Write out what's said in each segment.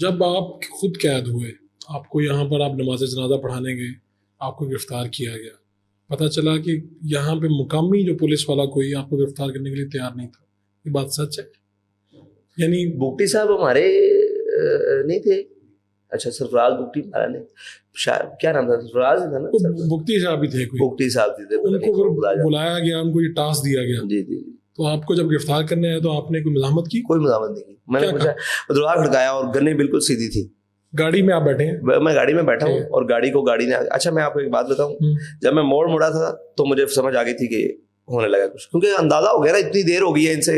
جب آپ خود قید ہوئے, آپ کو یہاں پر آپ نماز جنازہ پڑھانے گئے, آپ کو گرفتار کیا گیا, پتہ چلا کہ یہاں پہ مقامی جو پولیس والا کوئی آپ کو گرفتار کرنے کے لیے تیار نہیں تھا, یہ بات سچ ہے؟ یعنی بگٹی صاحب ہمارے نہیں تھے. اچھا سرفراز بگٹی ہمارا نہیں, کیا نام تھا, سرفراز تھا نا, بگٹی صاحب بھی تھے, کوئی بگٹی صاحب تھے, ان کو بلایا گیا, ان کو یہ ٹاسک دیا گیا. جی جی. تو آپ کو جب گرفتار کرنے آئے تو آپ نے کوئی مزاحمت کی؟ کوئی مزاحمت نہیں کی. میں نے پوچھا, دروازہ کھڑکایا اور گنیں بالکل سیدھی تھی. گاڑی میں آپ بیٹھے ہیں؟ میں گاڑی میں بیٹھا ہوں اور گاڑی نے, اچھا میں آپ کو ایک بات بتاؤں, جب میں موڑ مڑا تھا تو مجھے سمجھ آ گئی تھی کہ ہونے لگا کچھ, کیونکہ اندازہ ہو گیا نا اتنی دیر ہو گئی ہے ان سے,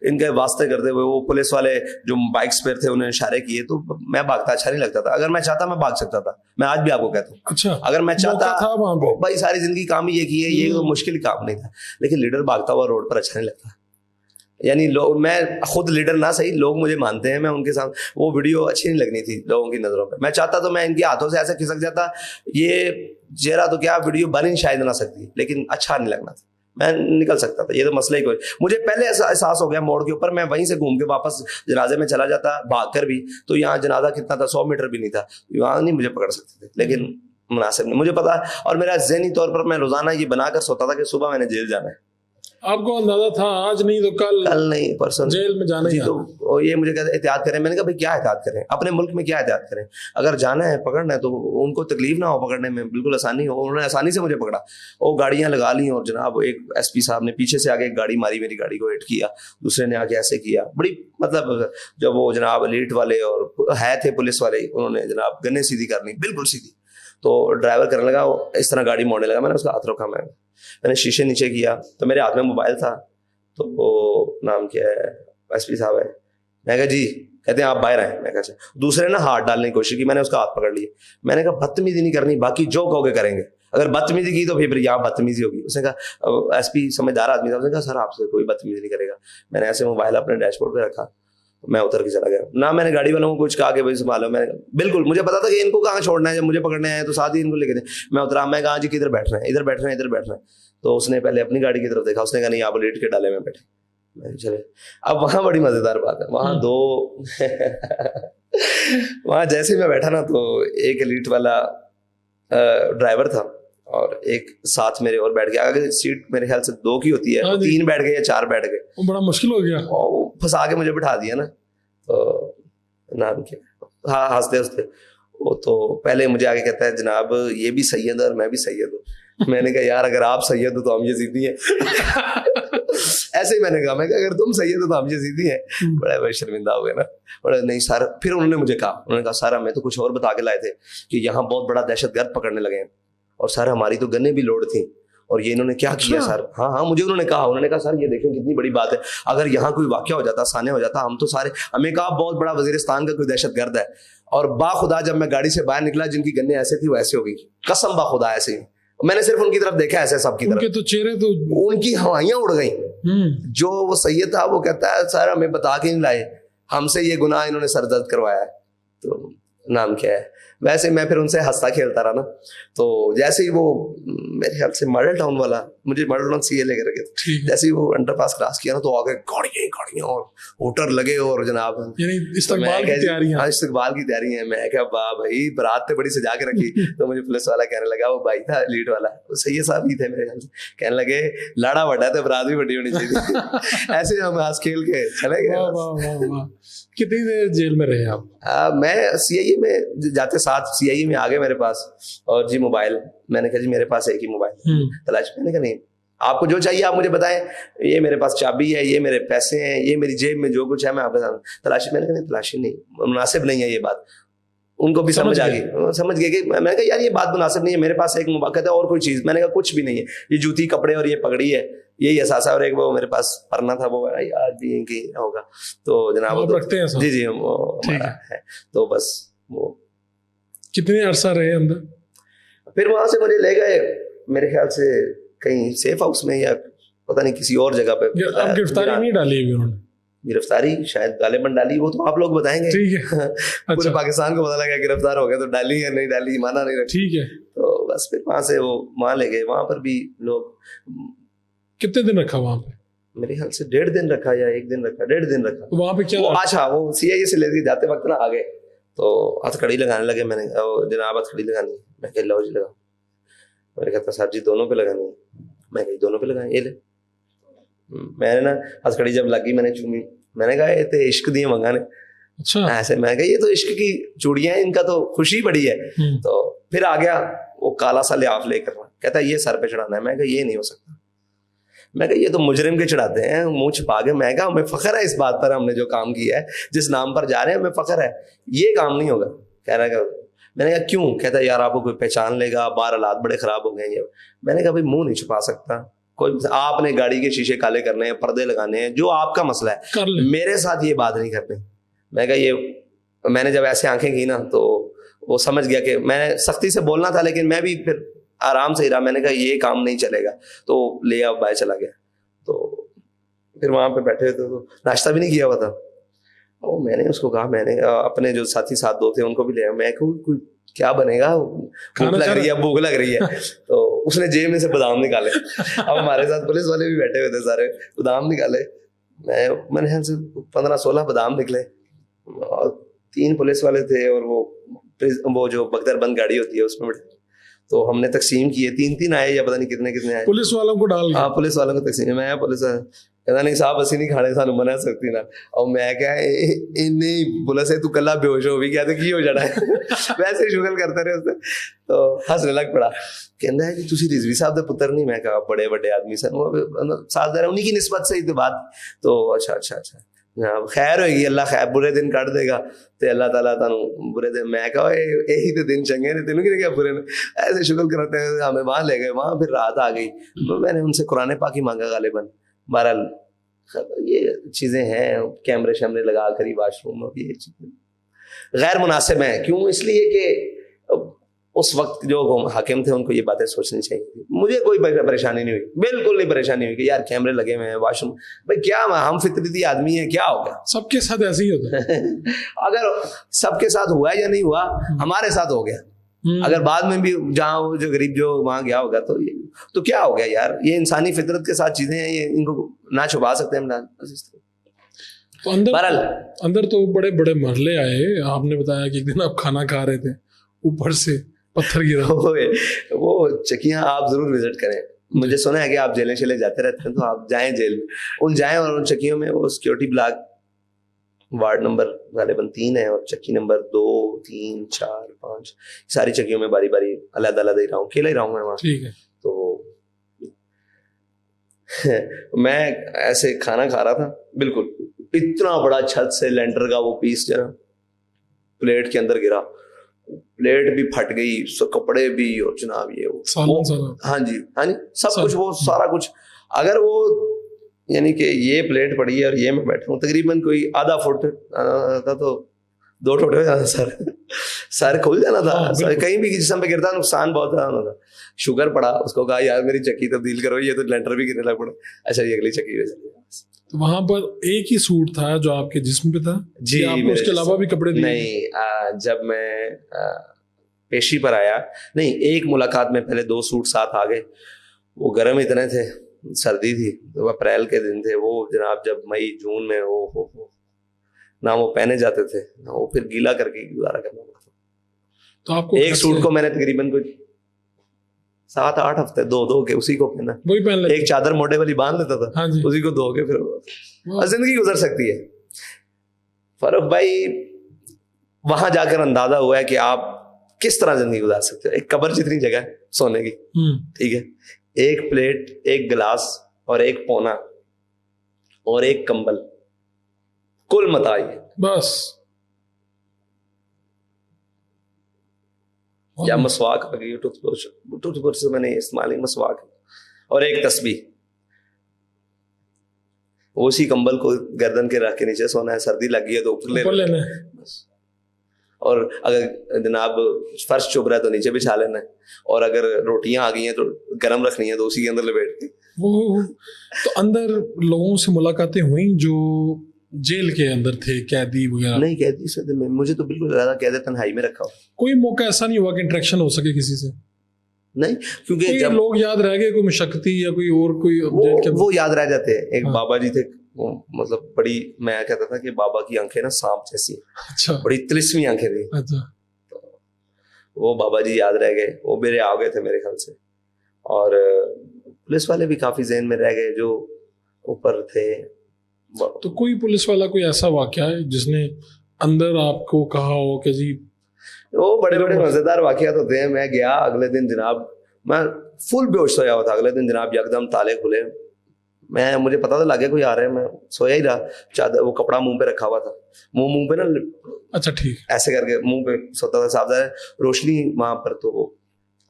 ان کے واسطے کرتے ہوئے. وہ پولیس والے جو بائکس پہ تھے انہوں نے اشارے کیے, تو میں بھاگتا اچھا نہیں لگتا تھا. اگر میں چاہتا میں بھاگ سکتا تھا, میں آج بھی آپ کو کہتا ہوں. اچھا, اگر میں چاہتا تھا بھائی ساری زندگی کام ہی یہ کی ہے, یہ تو مشکل کام نہیں تھا, لیکن لیڈر بھاگتا ہوا روڈ پر اچھا نہیں لگتا. یعنی لوگ, میں خود لیڈر نہ صحیح, لوگ مجھے مانتے ہیں, میں ان کے ساتھ وہ ویڈیو اچھی نہیں لگنی تھی لوگوں کی نظروں پہ. میں چاہتا تو میں ان کے ہاتھوں سے ایسے کھسک جاتا, یہ چہرہ تو کیا ویڈیو بن شاید نہ سکتی, لیکن اچھا نہیں لگنا تھا, میں نکل سکتا تھا. یہ تو مسئلہ ہی کوئی, مجھے پہلے احساس ہو گیا موڑ کے اوپر, میں وہیں سے گھوم کے واپس جنازے میں چلا جاتا بھاگ کر بھی, تو یہاں جنازہ کتنا تھا, 100 میٹر بھی نہیں تھا, وہاں نہیں مجھے پکڑ سکتے تھے. لیکن مناسب نہیں, مجھے پتا, اور میرا ذہنی طور پر میں روزانہ یہ بنا کر سوتا تھا کہ صبح میں نے جیل جانا ہے. آپ کو اندازہ تھا آج نہیں تو کل نہیں پرسن جیل میں جانا ہی. تو یہ مجھے کہتے احتیاط کریں. میں نے کہا بھائی کیا احتیاط کریں, اپنے ملک میں کیا احتیاط کریں, اگر جانا ہے پکڑنا ہے تو ان کو تکلیف نہ ہو پکڑنے میں, بالکل آسانی ہو. انہوں نے آسانی سے مجھے پکڑا, وہ گاڑیاں لگا لی, اور جناب ایک ایس پی صاحب نے پیچھے سے آگے ایک گاڑی ماری, میری گاڑی کو ہٹ کیا, دوسرے نے آگے ایسے کیا, بڑی مطلب جب وہ جناب لیٹ والے اور ہے تھے پولیس والے, انہوں نے جناب گنے سیدھی کرنی بالکل سیدھی, تو ڈرائیور کرنے لگا اس طرح گاڑی موڑنے لگا. میں نے اس کا ہاتھ روکا, میں نے شیشے نیچے کیا, تو میرے ہاتھ میں موبائل تھا. تو وہ نام کیا ہے, ایس پی صاحب ہے, میں کہا جی, کہتے ہیں آپ باہر آئے. میں کہا دوسرے نے ہاتھ ڈالنے کی کوشش کی, میں نے اس کا ہاتھ پکڑ لیا. میں نے کہا بدتمیزی نہیں کرنی, باقی جو کہو گے کریں گے, اگر بدتمیزی کی تو پھر یہاں بدتمیزی ہوگی. اس نے کہا, ایس پی سمجھدار آدمی تھا, اس نے کہا سر آپ سے کوئی بدتمیزی نہیں کرے گا. میں نے ایسے موبائل اپنے ڈیش بورڈ پہ رکھا, میں اتر کے چلا گیا. نہ میں نے گاڑی والوں کو کچھ کہا کہ بھائی سنبھالو, میں نے بالکل مجھے پتا تھا کہ ان کو کہاں چھوڑنا ہے, جب مجھے پکڑنے آئے تو ساتھ ہی ان کو لے کے دیں. میں اترا, میں کہا جی کدھر بیٹھ رہے ہیں, ادھر بیٹھ رہے ہیں, ادھر بیٹھ رہے ہیں. تو اس نے پہلے اپنی گاڑی کی طرف دیکھا, اس نے کہا نہیں آپ لیٹ کے ڈالے میں بیٹھے. چلے, اب وہاں بڑی مزیدار بات ہے, وہاں دو وہاں جیسے میں بیٹھا نا تو ایک ایلیٹ والا ڈرائیور تھا اور ایک ساتھ میرے اور بیٹھ گیا. اگر سیٹ میرے خیال سے 2 کی ہوتی ہے, 3 بیٹھ گئے یا 4 بیٹھ گئے, بڑا مشکل ہو گیا, پھنسا کے مجھے بٹھا دیا نا. تو نام کیا, ہاں ہنستے ہنستے, وہ تو پہلے مجھے آگے کہتا ہے جناب یہ بھی سید ہے اور میں بھی سید ہوں. میں نے کہا یار اگر آپ سید ہو تو ہم یزیدی ہیں. ایسے ہی میں نے کہا, میں کہ اگر تم سید ہو تو ہم یزیدی ہیں. بڑے شرمندہ ہو گئے نا, بڑے نہیں سر. پھر انہوں نے مجھے کہا, انہوں نے کہا سر ہمیں تو کچھ اور بتا کے لائے تھے کہ یہاں بہت بڑا دہشت گرد پکڑنے لگے ہیں, اور سر ہماری تو گنیں بھی لوڈ تھیں, اور یہ انہوں نے کیا کیا سر. ہاں مجھے انہوں نے کہا سر یہ دیکھیں کتنی بڑی بات ہے, اگر یہاں کوئی واقعہ ہو جاتا, سانے ہو جاتا, ہم تو سارے, ہمیں کہا بہت بڑا وزیرستان کا کوئی دہشت گرد ہے. اور باخدا جب میں گاڑی سے باہر نکلا, جن کی گنیں ایسے تھی وہ ایسے ہو گئی, قسم باخدا ایسے ہی. میں نے صرف ان کی طرف دیکھا ایسے, سب کی طرف, ان کے تو چہرے تو, ان کی ہوائیاں اڑ گئیں. جو وہ سید تھا وہ کہتا ہے سر ہمیں بتا کے نہیں لائے, ہم سے یہ گناہ انہوں نے سردرد کروایا ہے. تو نام کیا ہے, ویسے میں پھر ان سے ہنستا کھیلتا رہا نا. تو جیسے ہی وہ میرے خیال سے ماڈل ٹاؤن والا, مجھے ماڈل ٹاؤن سی اے لے کے رکھے تھے, جیسے ہی وہ انڈر پاس کراس کیا نا تو آگے گاڑیاں اور ہوٹر لگے, اور جناب استقبال کی تیاریاں, استقبال کی تیاری ہے. میں کہا واہ بھائی برات تو بڑی سجا کے رکھی. تو مجھے پولیس والا کہنے لگا, وہ بھائی تھا لیڈ والا, سید صاحب ہی تھے میرے خیال سے, کہنے لگے لاڑا بڑا تو برات بھی بڑی ہونی چاہیے. ایسے ہم ہنس کھیل کے چلے گئے. کتنی دیر جیل میں رہے آپ؟ میں سی آئی اے میں جاتے ساتھ سی آئی اے میں آ گئے میرے پاس, اور جی موبائل, میں نے کہا جی میرے پاس ایک ہی موبائل تلاش. میں نے کہا نہیں آپ کو جو چاہیے آپ مجھے بتائیں, یہ میرے پاس چابی ہے, یہ میرے پیسے ہیں, یہ میری جیب میں جو کچھ ہے میں آپ کے ساتھ تلاشی. میں نے کہا نہیں تلاشی نہیں, مناسب نہیں ہے یہ بات. ان کو بھی سمجھ آ گئی, سمجھ گئے کہ میں نے کہا یار یہ بات مناسب نہیں ہے, میرے پاس ایک موبائل ہے اور کوئی چیز. میں نے کہا کچھ بھی نہیں ہے, یہ جوتی کپڑے اور یہ پگڑی ہے, یہی احساس ہے, اور ایک وہ میرے پاس پرنا تھا, وہ آج بھی ان کی ہوگا. تو جناب جی جی ہے, تو بس وہ. کتنے عرصہ رہے اندر؟ پھر وہاں سے مجھے لے گئے میرے خیال سے کہیں سیف ہاؤس میں, یا پتہ نہیں کسی اور جگہ پہ. اب گرفتاری نہیں ڈالی انہوں نے؟ گرفتاری شاید غالباً ڈالی, وہ تو آپ لوگ بتائیں گے. ٹھیک ہے, پورے پاکستان کو پتا لگا گرفتار ہو گیا تو ڈالی یا نہیں ڈالی, مانا نہیں رکھا. ٹھیک ہے. تو بس پھر وہاں سے وہ وہاں لے گئے. وہاں پر بھی لوگ. کتنے دن رکھا وہاں پہ؟ میرے خیال سے 1.5 دن رکھا یا 1 دن رکھا, 1.5 دن رکھا. وہاں پہ کیا اچھا وہ سی آئی اے سے لے کے جاتے وقت نا آگے تو ہتھکڑی لگانے لگے. میں نے کہا جناب ہتھکڑی لگانی ہے. میں کہ لو جی لگاؤ. میں نے کہا صاحب جی دونوں پہ لگانی ہے. میں کہ دونوں پہ لگائیں. یہ لے. میں نے نا ہتھکڑی جب لگی میں نے چومی. میں نے کہا یہ تو عشق دیے منگانے. اچھا ایسے میں کہا یہ تو عشق کی چوڑیاں ہیں, ان کا تو خوشی بڑی ہے. تو پھر آ گیا وہ کالا سا لحاف لے کر, کہتا ہے یہ سر پہ چڑھانا ہے. میں کہا یہ نہیں ہو سکتا. میں کہا یہ تو مجرم کے چڑھاتے ہیں منہ چھپا کے. میں کہا ہمیں فخر ہے اس بات پر, ہم نے جو کام کیا ہے, جس نام پر جا رہے ہیں ہمیں فخر ہے. یہ کام نہیں ہوگا. کہہ رہا ہے میں نے کہا کیوں؟ کہتا ہے یار آپ کو کوئی پہچان لے گا, باہر حالات بڑے خراب ہو گئے ہیں. میں نے کہا بھائی منہ نہیں چھپا سکتا کوئی. آپ نے گاڑی کے شیشے کالے کرنے ہیں, پردے لگانے ہیں, جو آپ کا مسئلہ ہے, میرے ساتھ یہ بات نہیں کرنے. میں کہا یہ میں نے جب ایسے آنکھیں کی نا تو وہ سمجھ گیا کہ میں نے سختی سے بولنا تھا, لیکن میں بھی پھر آرام سے ہی رہا. میں نے کہا یہ کام نہیں چلے گا, تو لے آؤ باہر چلا گیا. تو پھر وہاں پہ بیٹھے ہوئے تو ناشتہ بھی نہیں کیا ہوا تھا. اور میں نے اس کو کہا, میں نے اپنے جو ساتھی ساتھ دو تھے ان کو بھی لے آیا. میں کہوں کوئی کیا بنے گا, بھوک لگ رہی ہے, بھوک لگ رہی ہے. تو اس نے جیب میں سے بادام نکالے. اب ہمارے ساتھ پولیس والے بھی بیٹھے ہوئے تھے سارے, بادام نکالے. میں نے 15-16 بادام نکلے, اور 3 پولیس والے تھے, اور وہ جو بختر بند گاڑی ہوتی ہے اس میں بیٹھے. تو ہم نے تقسیم کیے, 3 آئے یا پتہ نہیں کتنے آئے. پولیس والوں کو ڈال. ہاں پولیس والوں کو تقسیم. میں پولیس کہتا نہیں صاحب اسی نہیں کھانے سانو منع سکتی نا. اور میں کیا نہیں پولیس ہے تو کلا بے ہوش ہو بھی گیا تو کی ہو جانا ہے. ویسے شغل کرتے رہے اس نے. تو ہنسنے لگ پڑا. کہنا ہے کہ تسی رضوی صاحب دے پتر نہیں. میں کہا بڑے بڑے آدمی سن, سازدار انہیں کی نسبت سے ہی تو بات. تو اچھا خیر ہوئے گی, اللہ خیر برے دن کٹ دے گا تے اللہ تعالیٰ تانوں برے دن. میں کہا یہی تو دن چنگے نے, تینوں کی کیا برے نے. ایسے شغل کرتے ہیں. ہمیں وہاں لے گئے, وہاں پھر رات آ گئی. میں نے ان سے قرآن پاک ہی مانگا غالباً. بہرحال یہ چیزیں ہیں, کیمرے شیمرے لگا کر ہی واش روم, اور یہ چیزیں غیر مناسب ہیں. کیوں؟ اس لیے کہ اس وقت جو حاکم تھے ان کو یہ باتیں سوچنی چاہیے تھی. مجھے کوئی پریشانی نہیں ہوئی, بالکل نہیں پریشانی ہوئی کہ یار کیمرے لگے ہوئے ہیں واش روم. بھائی کیا ہم فطرتی آدمی ہیں, کیا ہو گیا؟ سب کے ساتھ ایسے ہی ہوتا ہے. اگر سب کے ساتھ ہوا یا نہیں ہوا, ہمارے ساتھ ہو گیا. اگر بعد میں بھی جہاں وہ جو غریب جو وہاں گیا ہوگا تو کیا ہو گیا یار. یہ انسانی فطرت کے ساتھ چیزیں ہیں, یہ ان کو نہ چھپا سکتے ہم. تو اندر تو بڑے بڑے مرحلے آئے. آپ نے بتایا کہ ایک دن آپ کھانا کھا رہے تھے, اوپر سے پتھر گرا. وہ چکیاں آپ ضرور وزٹ کریں. مجھے سنا ہے کہ آپ جیلیں شیلیں جاتے رہتے ہیں, تو آپ جائیں جیل میں, جائیں اور ان چکیوں میں وہ سیکورٹی بلاک وارڈ نمبر غالباً 3 ہے, اور چکی نمبر 2, 3, 4, 5 ساری چکیوں میں باری باری علیحدہ علیحدہ ہی رہا ہوں, اکیلا ہی رہا ہوں میں وہاں. ٹھیک ہے. تو میں ایسے کھانا کھا رہا تھا, بالکل اتنا بڑا چھت سے لینٹر کا وہ پیس جو ہے پلیٹ کے اندر گرا. پلیٹ بھی پھٹ گئی, کپڑے بھی, اور جناب یہ ہاں جی سب کچھ, وہ سارا کچھ. اگر وہ یعنی کہ یہ پلیٹ پڑی ہے اور یہ میں بیٹھا ہوں, تقریباً کوئی آدھا فٹ تھا, تو 2 ٹوٹے ہو جانا, سر کھل جانا تھا. کہیں بھی جسم پہ گرتا نقصان بہت زیادہ تھا. شوگر پڑا, اس کو کہا یار میری چکی تبدیل کرو, یہ تو لینٹر بھی گرنے لگ پڑا. اچھا یہ اگلی چکی پہ تو وہاں پر ایک ہی سوٹ تھا جو آپ کے جسم پہ تھا جی, آپ کو اس کے علاوہ بھی کپڑے دیے؟ نہیں, جب میں پیشی پر آیا, نہیں ایک ملاقات میں پہلے 2 سوٹ ساتھ آ گئے. وہ گرم اتنے تھے, سردی تھی, وہ اپریل کے دن تھے وہ جناب, جب مئی جون میں وہ نہ وہ پہنے جاتے تھے نہ وہ پھر گیلا کر کے گزارا کرنا پڑتا. تو آپ کو ایک سوٹ کو میں نے تقریباً کوئی 7-8 ہفتے دو کے اسی کو پہنا, وہی پہن لیتے. ایک چادر موٹے والی باندھ لیتا تھا, اسی کو دھو کے پھر زندگی گزر سکتی ہے. فاروق بھائی وہاں جا کر اندازہ ہوا ہے کہ آپ کس طرح زندگی گزار سکتے ہو. ایک قبر جتنی جگہ ہے سونے کی, ٹھیک ہے, ایک پلیٹ, ایک گلاس, اور ایک پونا, اور ایک کمبل, کل متاع بس. یا مسواک آ گئی, ٹوتھ برش سے میں نے استعمال, مسواک, اور ایک تسبیح. اسی کمبل کو گردن کے رکھ کے نیچے سونا ہے, سردی لگ گئی ہے تو اوپر لینا ہے بس. اور اگر جناب فرش چبھ رہا ہے تو نیچے بچھا لینا ہے, اور اگر روٹیاں آ گئی ہیں تو گرم رکھنی ہے تو اسی کے اندر لپیٹ کے. تو اندر لوگوں سے ملاقاتیں ہوئیں جو جیل کے اندر تھے, قیدی وغیرہ؟ نہیں, قیدی سے مجھے تو بالکل زیادہ قید تنہائی میں رکھا ہو. کوئی موقع ایسا نہیں ہوا کہ انٹریکشن ہو سکے کسی سے؟ نہیں, کیونکہ جب لوگ یاد رہ گئے, کوئی مشقتی یا کوئی اور کوئی وہ یاد رہ جاتے ہیں. ایک بابا جی تھے وہ مطلب بڑی, میں کہتا تھا کہ بابا کی آنکھیں نا سانپ جیسی, اچھا بڑی تلسمی آنکھیں تھی. اچھا. وہ بابا جی یاد رہ گئے, وہ میرے آ گئے تھے میرے خیال سے. اور پولیس والے بھی کافی ذہن میں رہ گئے جو اوپر تھے. تو کوئی پولیس والا کوئی ایسا واقعہ ہے جس نے اندر آپ کو کہا ہو کہ جی؟ وہ بڑے بڑے مزیدار واقعات ہوتے ہیں. میں گیا اگلے دن جناب, میں فل بے ہوش سویا ہوا تھا. اگلے دن جناب یکدم تالے کھلے, مجھے پتا تو لگے کوئی آ رہا ہے, میں سویا ہی رہا, چادر وہ کپڑا منہ پہ رکھا ہوا تھا, منہ پہ نا اچھا ٹھیک ایسے کر کے منہ پہ سوتا تھا. صاحب روشنی وہاں پر, تو وہ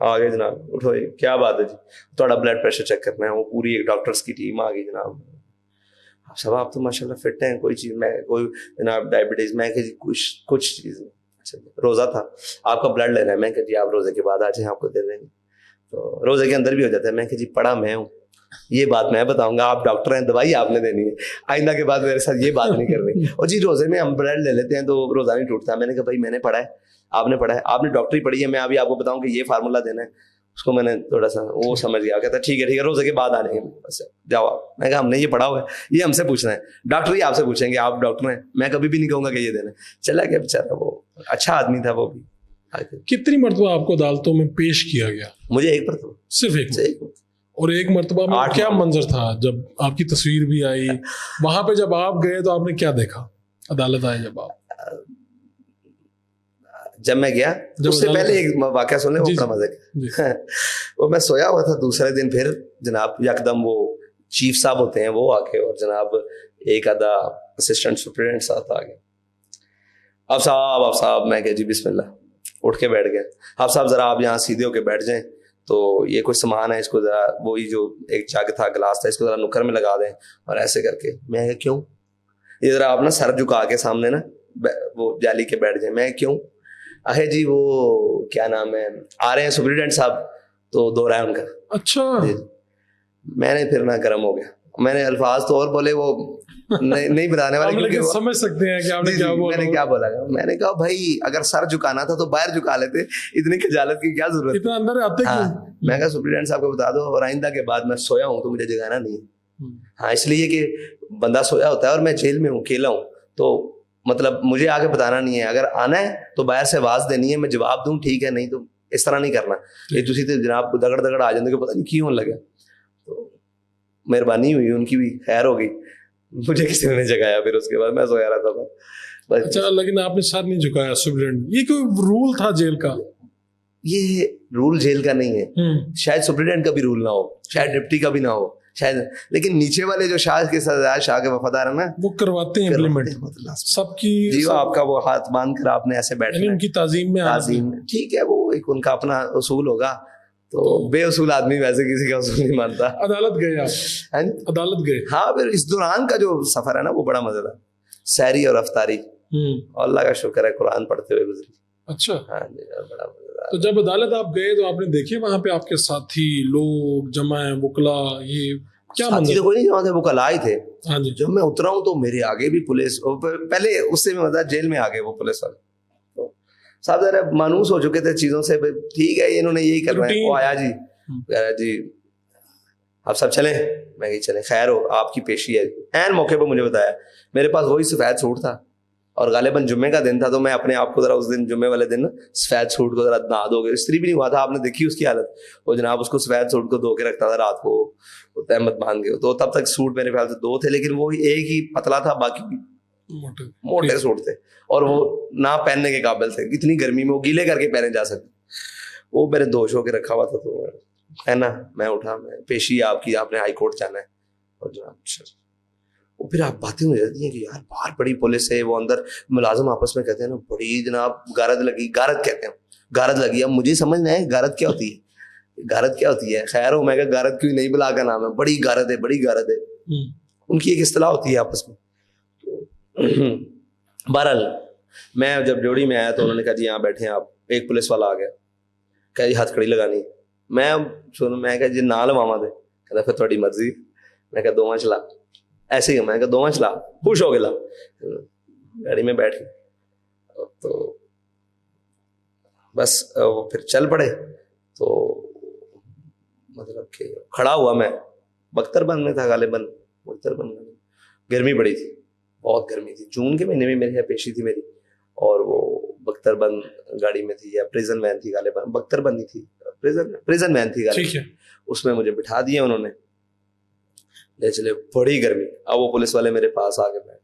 آ گئے جناب, اٹھو کیا بات ہے جی, تھوڑا بلڈ پریشر چیک کرنا ہے. وہ پوری ایک ڈاکٹرس کی ٹیم آ گئی جناب. صاحب آپ تو ماشاء اللہ فٹ ہیں, کوئی چیز میں کوئی جناب ڈائبٹیز, میں کہ جی کچھ چیز نہیں. اچھا روزہ تھا, آپ کا بلڈ لینا ہے. میں کہ جی آپ روزے کے بعد آ جائیں, آپ کو دے دیں گے. تو روزے کے اندر بھی ہو جاتا ہے. میں کہ جی پڑھا میں ہوں, یہ بات میں بتاؤں گا, آپ ڈاکٹر ہیں, دوائی آپ نے دینی ہے, آئندہ کے بعد میرے ساتھ یہ بات نہیں کرنی. اور جی روزے میں ہم بلڈ لے لیتے ہیں تو روزہ نہیں ٹوٹتا. میں نے کہا بھائی میں نے پڑھا ہے, آپ نے پڑھا ہے, آپ نے ڈاکٹری پڑھی ہے, میں ابھی آپ کو بتاؤں کہ یہ فارمولا دینا ہے. اس کو میں نے تھوڑا سا وہ سمجھ گیا, کہتا ٹھیک ہے روزے کے بعد آ جائیں گے, بس جاؤ. میں کہا ہم نے یہ پڑھا ہوا ہے, یہ ہم سے پوچھنا ہے, ڈاکٹر ہی آپ سے پوچھیں گے, آپ ڈاکٹر ہیں. میں کبھی بھی نہیں کہوں گا کہ یہ دینا. چلا گیا بیچارہ, وہ اچھا آدمی تھا وہ بھی. کتنی مرتبہ آپ کو عدالتوں میں پیش کیا گیا؟ مجھے ایک پر تو صرف ایک. اور ایک مرتبہ میں کیا منظر تھا جب آپ کی تصویر بھی آئی وہاں پہ؟ جب آپ گئے تو آپ نے کیا دیکھا عدالت آئے جب آپ؟ جب میں گیا اس سے پہلے ایک واقعہ سنیں, وہ بڑا مزے کا. وہ میں سویا ہوا تھا, دوسرے دن پھر جناب یکدم وہ چیف صاحب ہوتے ہیں وہ آ کے, اور جناب ایک آدھا اسسٹنٹ سپرنٹینڈنٹ ساتھ آ گئے. آپ صاحب میں کہ جی بسم اللہ, اٹھ کے بیٹھ گئے. آپ صاحب ذرا آپ یہاں سیدھے ہو کے بیٹھ جائیں, تو یہ کوئی سامان ہے, اس کو ذرا وہی جو ایک جگ تھا, گلاس تھا, اس کو ذرا نکر میں لگا دیں. اور ایسے کر کے میں کیوں, یہ ذرا آپ نا سر جھکا کے سامنے نا وہ جالی کے بیٹھ جائیں. میں کیوں, ہے جی وہ کیا نام ہے, آ رہے ہیں سپرنٹینڈنٹ صاحب, تو دو رہا ہے ان کا. اچھا. میں نے پھر نہ گرم ہو گیا, میں نے الفاظ تو اور بولے, وہ نہیں بتانے والے, سمجھ سکتے ہیں کہ آپ نے کیا بولا. میں نے کیا بولا, میں نے کہا بھائی اگر سر جھکانا تھا تو باہر جھکا لیتے, اتنی خجالت کی کیا ضرورت, اتنا اندر آتے کیوں. میں کہا سپرنٹینڈنٹ صاحب کو بتا دو, اور آئندہ کے بعد میں سویا ہوں تو مجھے جگانا نہیں ہے. ہاں اس لیے کہ بندہ سویا ہوتا ہے اور میں جیل میں ہوں, اکیلا ہوں, تو مطلب مجھے آگے بتانا نہیں ہے. اگر آنا ہے تو باہر سے آواز دینی ہے, میں جواب دوں ٹھیک ہے, نہیں تو اس طرح نہیں کرنا. یہ تسی تو جناب دگڑ آ جاندے کہ پتہ نہیں کیوں لگا. تو مہربانی ہوئی, ان کی بھی خیر ہو گئی, مجھے کسی نے نہیں جگایا. پھر اس کے بعد میں سویا رہتا تھا. اچھا, لیکن آپ نے سر نہیں جھکایا سپرنٹینڈنٹ, یہ کوئی رول تھا جیل کا؟ یہ رول جیل کا نہیں ہے, شاید سپرنٹینڈنٹ کا بھی رول نہ ہو, شاید ڈپٹی کا بھی نہ ہو شاید, لیکن نیچے والے جو شاہ کے سردار, شاہ کے وفادار ہیں نا, وہ کرواتے ہیں امپلیمنٹ سب کی. جی وہ آپ کا وہ ہاتھ باندھ کر آپ نے ایسے بیٹھنا, ان کی تعظیم میں ٹھیک ہے, وہ ایک ان کا اپنا اصول ہوگا. تو بے اصول آدمی ویسے کسی کا اصول نہیں مانتا. عدالت گئے آپ؟ عدالت گئے. ہاں, پھر اس دوران کا جو سفر ہے نا وہ بڑا مزے دار, سحری اور افطاری, اللہ کا شکر ہے قرآن پڑھتے ہوئے گزری. اچھا. ہاں جی, بڑا مزیدار. تو جب عدالت آپ گئے تو آپ نے دیکھے وہاں پہ آپ کے ساتھی لوگ جمع ہیں, وکلا, یہ کیا ساتھی تو کوئی نہیں جمع تھے, وکلا ہی تھے. ہاں جی. جب میں اترا ہوں تو میرے آگے بھی پولیس, پہلے اس سے مزہ جیل میں آگے وہ پولیس والے صاحب ذرا مانوس ہو چکے تھے چیزوں سے, ٹھیک ہے انہوں نے یہی کرنا ہے. وہ آیا جی, کہہ رہا جی آپ سب چلیں. میں کہ چلیں, خیر ہو آپ کی پیشی ہے. این موقع پہ مجھے بتایا, میرے پاس وہی سفید سوٹ تھا, اور غالباً جمعے کا دن تھا, تو میں اپنے آپ کو ذرا اس دن جمعے والے دن سفید سوٹ کو ذرا نہا دھو کے, استری بھی نہیں ہوا تھا, آپ نے دیکھی اس کی حالت, وہ جناب اس کو سفید سوٹ کو دھو کے رکھتا تھا رات کو تہمت باندھ کے. تو تب تک سوٹ میرے خیال سے دو تھے, لیکن وہ ایک ہی پتلا تھا, باقی موٹے سوٹ تھے, اور وہ نہ پہننے کے قابل تھے. اتنی گرمی میں وہ گیلے کر کے پہنے جا سکتے, وہ میرے دوش ہو کے رکھا ہوا تھا. تو ہے نا, میں اٹھا, میں پیشی آپ کی, آپ نے ہائی کورٹ جانا ہے. اور جناب وہ پھر آپ باتیں ہو جاتی ہیں کہ یار باہر بڑی پولیس ہے, وہ اندر ملازم آپس میں کہتے ہیں نا بڑی جناب غارت لگی, غارت کہتے ہیں, غارت لگی. اب مجھے سمجھنا ہے غارت کیا ہوتی ہے, غارت کیا ہوتی ہے. خیر ہو, میں کہ غارت کیوں نہیں, بلا کا نام ہے, بڑی غارت ہے, بڑی غارت ہے, ان کی ایک اصطلاح ہوتی ہے آپس میں. بہرحال میں جب جوڑی میں آیا تو انہوں نے کہا جی یہاں بیٹھے ہیں آپ. ایک پولیس والا آ گیا, کہا جی ہتھ کڑی لگانی. میں کہا جی نہ لواما دے, کہتا پھر تھوڑی مرضی. میں کہا دوواں چلا, ایسے ہی. میں کہا دوواں چلا, خوش ہو گیا, گاڑی میں بیٹھ کے تو بس وہ پھر چل پڑے. تو مطلب کہ کھڑا ہوا, میں بختر بند میں تھا غالباً, بختر بند میں, گرمی بڑی تھی, بہت گرمی تھی. جون کے مہینے میں میرے یہاں پیشی تھی میری, اور وہ بختر بند گاڑی میں تھی یا پریزن وین تھی غالباً, بختر بند ہی تھی, پریزن وین تھی غالباً. اس میں مجھے بٹھا دیا انہوں نے, لے چلے, بڑی گرمی. اب وہ پولیس والے میرے پاس آ کے بیٹھے,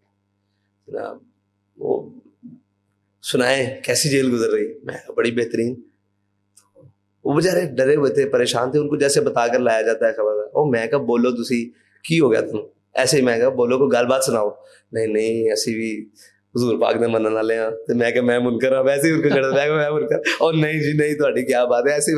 جناب وہ سنائیں کیسی جیل گزر رہی. میں بڑی بہترین. وہ بےچارے ڈرے ہوئے تھے, پریشان تھے, ان کو جیسے بتا کر لایا جاتا ہے خبر. او میں کہا بولو تسی کی ہو گیا تم, ایسے ہی میں کہا بولو کوئی گل بات سناؤ. نہیں ایسی بھی حضور پاک نے منن والے ہیں. تو میں کہ میں منکر ہوں, ویسے ہی ان کو چڑھا, میں منکر. اور نہیں جی نہیں تہاڈی کیا بات ہے ایسی.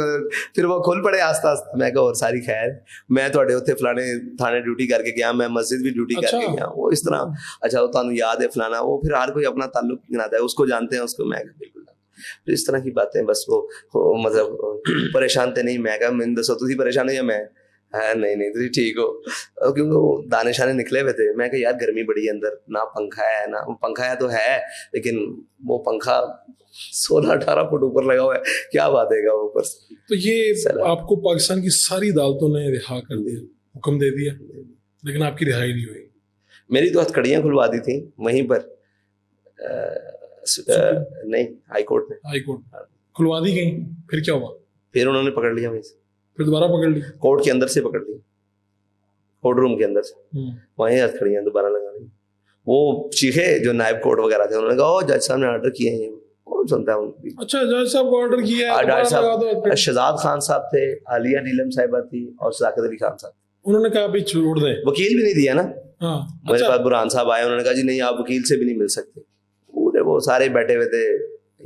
پھر وہ کھل پڑے آہستہ آہستہ. میں کہا اور ساری خیر, میں تہاڈے اوتھے فلانے تھانے ڈیوٹی کر کے گیا, میں مسجد بھی ڈیوٹی کر کے گیا. وہ اس طرح اچھا وہ تانوں یاد ہے فلانا, وہ پھر ہر کوئی اپنا تعلق گناتا ہے, اس کو جانتے ہیں اس کو. میں بالکل پھر اس طرح کی باتیں. بس وہ مطلب پریشان تھے. نہیں میں کہا میں دسو تسی پریشان ہو یا میں, نہیں تھی ٹھیک ہو, کیونکہ وہ دانے شانے نکلے ہوئے تھے. میں کہ یار گرمی بڑی ہے اندر, نہ پنکھا ہے, نہ پنکھا ہے تو ہے لیکن وہ پنکھا 16-18 فٹ اوپر لگا ہوا ہے, کیا بات ہے گا اوپر سے. تو یہ آپ کو پاکستان کی ساری عدالتوں نے رہا کر دیا, حکم دے دیا, لیکن آپ کی رہائی نہیں ہوئی. میری تو ہتھکڑیاں کھلوا دی تھیں وہیں پر. نہیں ہائی کورٹ کھلوا دی گئی. پھر کیا ہوا؟ پھر انہوں نے پکڑ لیا وہیں سے, پھر دوبارہ پکڑ لی کورٹ کے اندر سے پکڑ لی, کورٹ روم کے اندر سے, وہیں ہتھکڑیاں دوبارہ لگا لی. وہ چیخے جو نائب کورٹ وغیرہ تھے, انہوں نے کہا او جج صاحب نے آرڈر کیے ہیں. کون سنتا ہے؟ اچھا جج صاحب کو آرڈر کیا ہے. جج صاحب شہزاد خان صاحب تھے, عالیہ نیلم صاحبہ تھی, اور صداقت علی خان صاحب. انہوں نے کہا ابھی چھوڑ دیں. وکیل بھی نہیں دیا نا. میرے پاس برہان صاحب آئے, انہوں نے کہا جی نہیں آپ وکیل سے بھی نہیں مل سکتے. پورے وہ سارے بیٹھے ہوئے تھے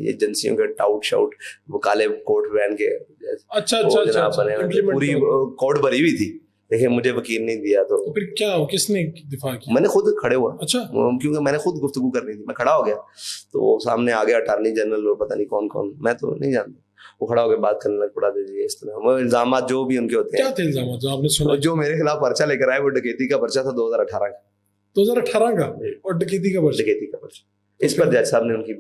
ایجنسیوں کے ٹاؤٹ شاؤٹ, وہ کالے کوٹ پہن کے. اچھا پوری کوٹ بھری ہوئی تھی, لیکن مجھے وکیل نہیں دیا. تو پھر کیا کس نے دفاع کیا؟ میں نے خود کھڑے ہوا. اچھا, کیونکہ میں نے خود گفتگو کرنی تھی. میں کھڑا ہو گیا تو وہ سامنے آ گیا اٹارنی جنرل اور پتہ نہیں کون کون, میں تو نہیں جانتا. وہ کھڑا ہو کے بات کرنے لگ پڑا. جی اس طرح وہ الزامات جو بھی ان کے ہوتے ہیں. کیا تھے الزامات جو آپ نے سنا؟ جو میرے خلاف پرچہ لے کر آئے وہ ڈکیتی کا پرچہ تھا 2018 کا. 2018 کا, اور ڈکیتی کا پرچہ. اس پر جج صاحب نے ان کی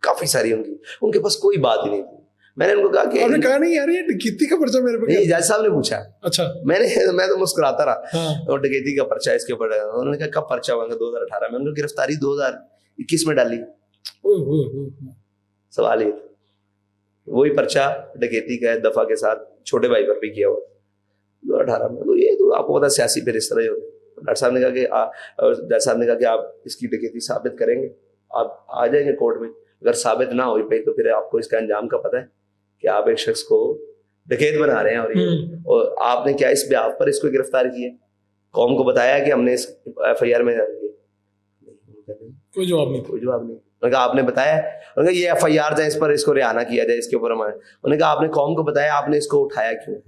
کافی ساری ان کے پاس کوئی بات ہی نہیں تھی. میں نے ان کو کہا کہ آپ نے کہا نہیں یار یہ ڈکیتی کا پرچہ میرے پاس. نہیں, جج صاحب نے پوچھا. اچھا, میں تو مسکراتا رہا. اور ڈکیتی کا پرچہ اس کے اوپر. انہوں نے کہا کب پرچہ ہوا؟ 2018 میں. ان کو گرفتاری 2021 میں ڈالی. سوال یہ وہی پرچہ ڈکیتی کا دفعہ کے ساتھ چھوٹے بھائی پر بھی کیا ہوا 2018 میں. تو یہ تو آپ کو پتا سیاسی پھر اس طرح ہی ہوتا ہے. ڈاکٹر صاحب نے کہا کہ آپ اس کی ڈکیتی ثابت کریں گے, آپ آ جائیں گے کورٹ میں. اگر ثابت نہ ہوئی پئی تو پھر آپ کو اس کا انجام کا پتہ ہے کہ آپ ایک شخص کو ڈکیت بنا رہے ہیں, اور آپ نے کیا اس بیاف پر اس کو گرفتار کیا, قوم کو بتایا کہ ہم نے اس ایف آئی آر میں کوئی جواب نہیں. انہوں نے کہا آپ نے بتایا, انہوں نے کہا یہ ایف آئی آر جائے, اس پر اس کو رہا نہ کیا جائے, اس کے اوپر ہمارے. انہوں نے کہا آپ نے قوم کو بتایا, آپ نے اس کو اٹھایا کیوں,